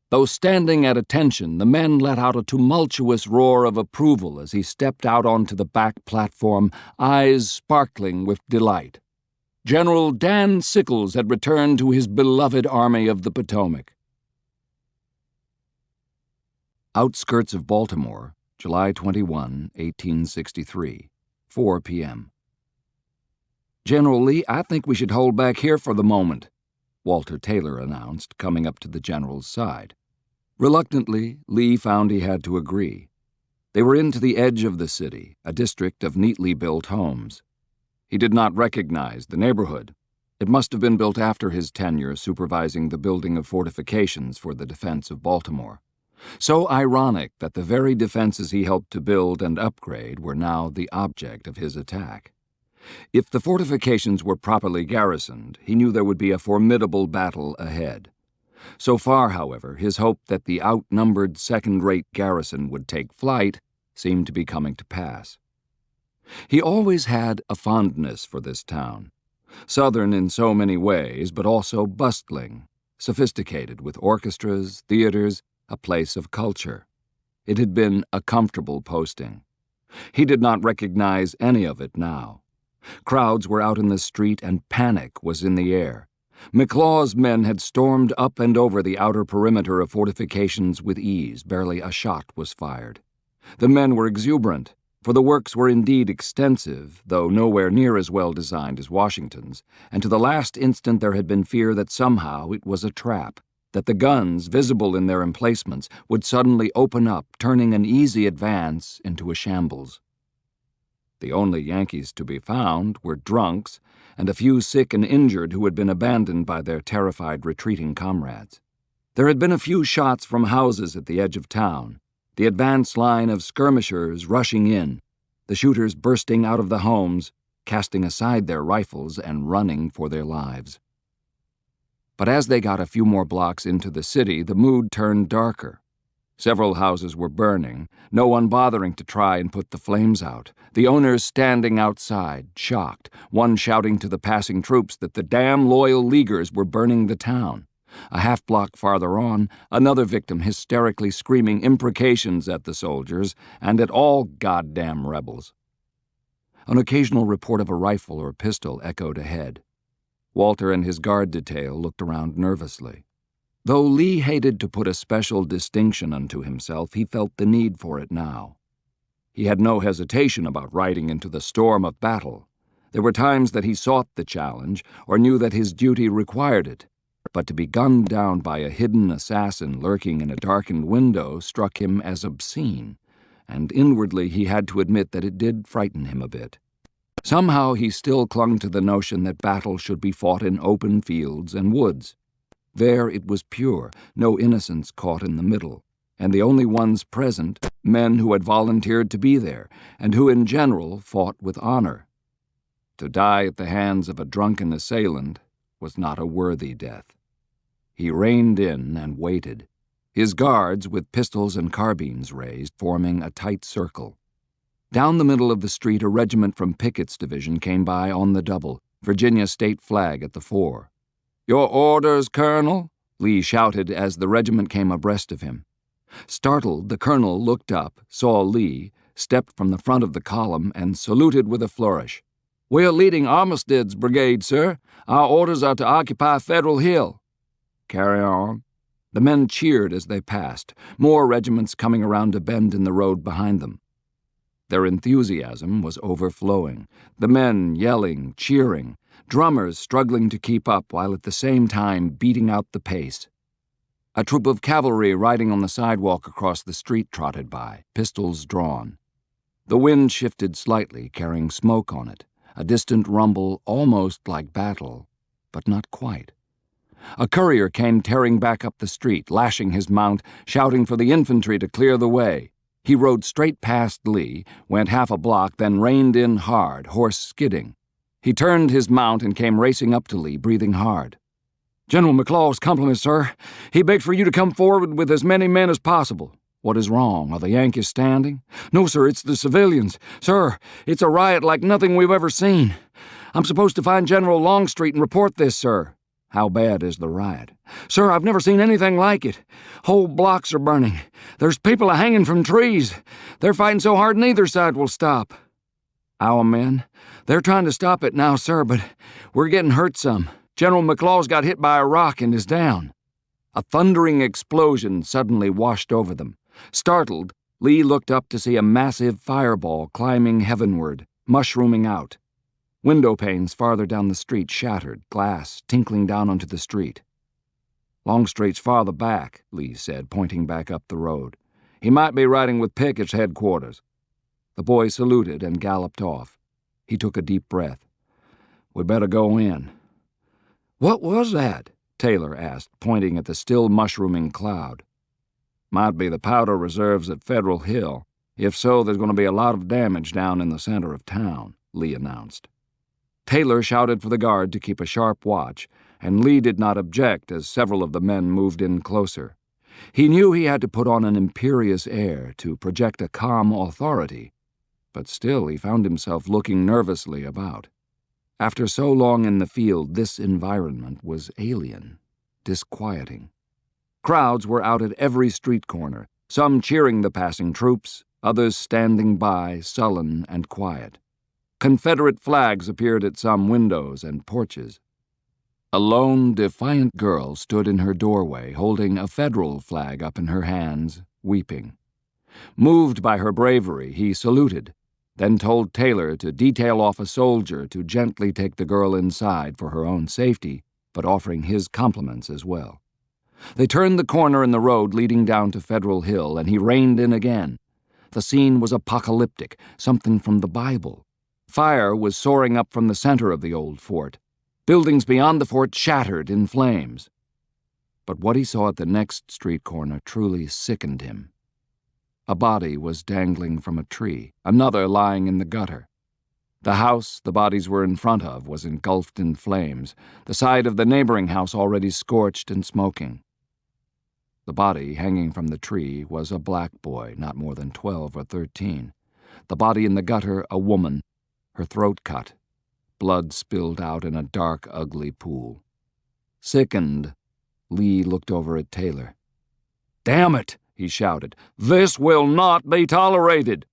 Though standing at attention, the men let out a tumultuous roar of approval as he stepped out onto the back platform, eyes sparkling with delight. General Dan Sickles had returned to his beloved Army of the Potomac. Outskirts of Baltimore, July 21, 1863, 4 p.m. "General Lee, I think we should hold back here for the moment," Walter Taylor announced, coming up to the general's side. Reluctantly, Lee found he had to agree. They were into the edge of the city, a district of neatly built homes. He did not recognize the neighborhood. It must have been built after his tenure supervising the building of fortifications for the defense of Baltimore. So ironic that the very defenses he helped to build and upgrade were now the object of his attack. If the fortifications were properly garrisoned, he knew there would be a formidable battle ahead. So far, however, his hope that the outnumbered second-rate garrison would take flight seemed to be coming to pass. He always had a fondness for this town, Southern in so many ways, but also bustling, sophisticated with orchestras, theaters, a place of culture. It had been a comfortable posting. He did not recognize any of it now. Crowds were out in the street and panic was in the air. McLaw's men had stormed up and over the outer perimeter of fortifications with ease. Barely a shot was fired. The men were exuberant, for the works were indeed extensive, though nowhere near as well designed as Washington's, and to the last instant there had been fear that somehow it was a trap, that the guns, visible in their emplacements, would suddenly open up, turning an easy advance into a shambles. The only Yankees to be found were drunks and a few sick and injured who had been abandoned by their terrified retreating comrades. There had been a few shots from houses at the edge of town, the advance line of skirmishers rushing in, the shooters bursting out of the homes, casting aside their rifles and running for their lives. But as they got a few more blocks into the city, the mood turned darker. Several houses were burning, no one bothering to try and put the flames out, the owners standing outside, shocked, one shouting to the passing troops that the damn loyal Leaguers were burning the town. A half-block farther on, another victim hysterically screaming imprecations at the soldiers and at all goddamn rebels. An occasional report of a rifle or pistol echoed ahead. Walter and his guard detail looked around nervously. Though Lee hated to put a special distinction unto himself, he felt the need for it now. He had no hesitation about riding into the storm of battle. There were times that he sought the challenge or knew that his duty required it. But to be gunned down by a hidden assassin lurking in a darkened window struck him as obscene, and inwardly he had to admit that it did frighten him a bit. Somehow he still clung to the notion that battle should be fought in open fields and woods. There it was pure, no innocents caught in the middle, and the only ones present, men who had volunteered to be there, and who in general fought with honor. To die at the hands of a drunken assailant was not a worthy death. He reined in and waited, his guards with pistols and carbines raised, forming a tight circle. Down the middle of the street, a regiment from Pickett's division came by on the double, Virginia state flag at the fore. "Your orders, Colonel?" Lee shouted as the regiment came abreast of him. Startled, the colonel looked up, saw Lee, stepped from the front of the column, and saluted with a flourish. "We're leading Armistead's brigade, sir. Our orders are to occupy Federal Hill." "Carry on." The men cheered as they passed, more regiments coming around a bend in the road behind them. Their enthusiasm was overflowing, the men yelling, cheering, drummers struggling to keep up while at the same time beating out the pace. A troop of cavalry riding on the sidewalk across the street trotted by, pistols drawn. The wind shifted slightly, carrying smoke on it, a distant rumble almost like battle, but not quite. A courier came tearing back up the street, lashing his mount, shouting for the infantry to clear the way. He rode straight past Lee, went half a block, then reined in hard, horse skidding. He turned his mount and came racing up to Lee, breathing hard. "General McLaws' compliments, sir. He begged for you to come forward with as many men as possible." "What is wrong? Are the Yankees standing?" "No, sir, it's the civilians. Sir, it's a riot like nothing we've ever seen. I'm supposed to find General Longstreet and report this, sir." "How bad is the riot?" "Sir, I've never seen anything like it. Whole blocks are burning. There's people hanging from trees. They're fighting so hard neither side will stop." "Our men?" "They're trying to stop it now, sir, but we're getting hurt some. General McLaws got hit by a rock and is down." A thundering explosion suddenly washed over them. Startled, Lee looked up to see a massive fireball climbing heavenward, mushrooming out. Window panes farther down the street shattered, glass tinkling down onto the street. "Longstreet's farther back," Lee said, pointing back up the road. "He might be riding with Pickett's headquarters." The boy saluted and galloped off. He took a deep breath. "We better go in." "What was that?" Taylor asked, pointing at the still mushrooming cloud. "Might be the powder reserves at Federal Hill. If so, there's going to be a lot of damage down in the center of town," Lee announced. Taylor shouted for the guard to keep a sharp watch, and Lee did not object as several of the men moved in closer. He knew he had to put on an imperious air to project a calm authority, but still he found himself looking nervously about. After so long in the field, this environment was alien, disquieting. Crowds were out at every street corner, some cheering the passing troops, others standing by, sullen and quiet. Confederate flags appeared at some windows and porches. A lone, defiant girl stood in her doorway, holding a Federal flag up in her hands, weeping. Moved by her bravery, he saluted, then told Taylor to detail off a soldier to gently take the girl inside for her own safety, but offering his compliments as well. They turned the corner in the road leading down to Federal Hill, and he reined in again. The scene was apocalyptic, something from the Bible. Fire was soaring up from the center of the old fort. Buildings beyond the fort shattered in flames. But what he saw at the next street corner truly sickened him. A body was dangling from a tree, another lying in the gutter. The house the bodies were in front of was engulfed in flames, the side of the neighboring house already scorched and smoking. The body hanging from the tree was a black boy, not more than 12 or 13. The body in the gutter, a woman, her throat cut. Blood spilled out in a dark, ugly pool. Sickened, Lee looked over at Taylor. "Damn it!" he shouted. "This will not be tolerated!"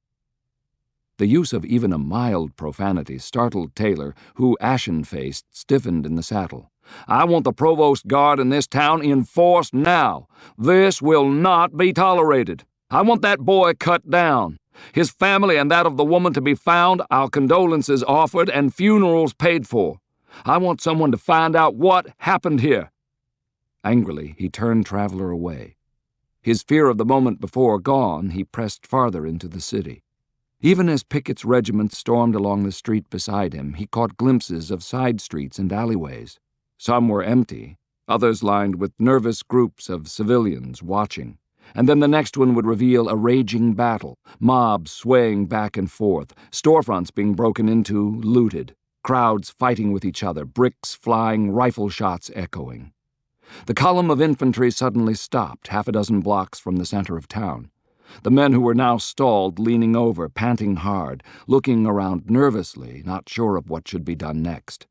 The use of even a mild profanity startled Taylor, who, ashen-faced, stiffened in the saddle. "I want the provost guard in this town enforced now. This will not be tolerated. I want that boy cut down. His family and that of the woman to be found, our condolences offered, and funerals paid for. I want someone to find out what happened here." Angrily, he turned Traveler away. His fear of the moment before gone, he pressed farther into the city. Even as Pickett's regiment stormed along the street beside him, he caught glimpses of side streets and alleyways. Some were empty, others lined with nervous groups of civilians watching. And then the next one would reveal a raging battle, mobs swaying back and forth, storefronts being broken into, looted, crowds fighting with each other, bricks flying, rifle shots echoing. The column of infantry suddenly stopped, half a dozen blocks from the center of town. The men who were now stalled, leaning over, panting hard, looking around nervously, not sure of what should be done next.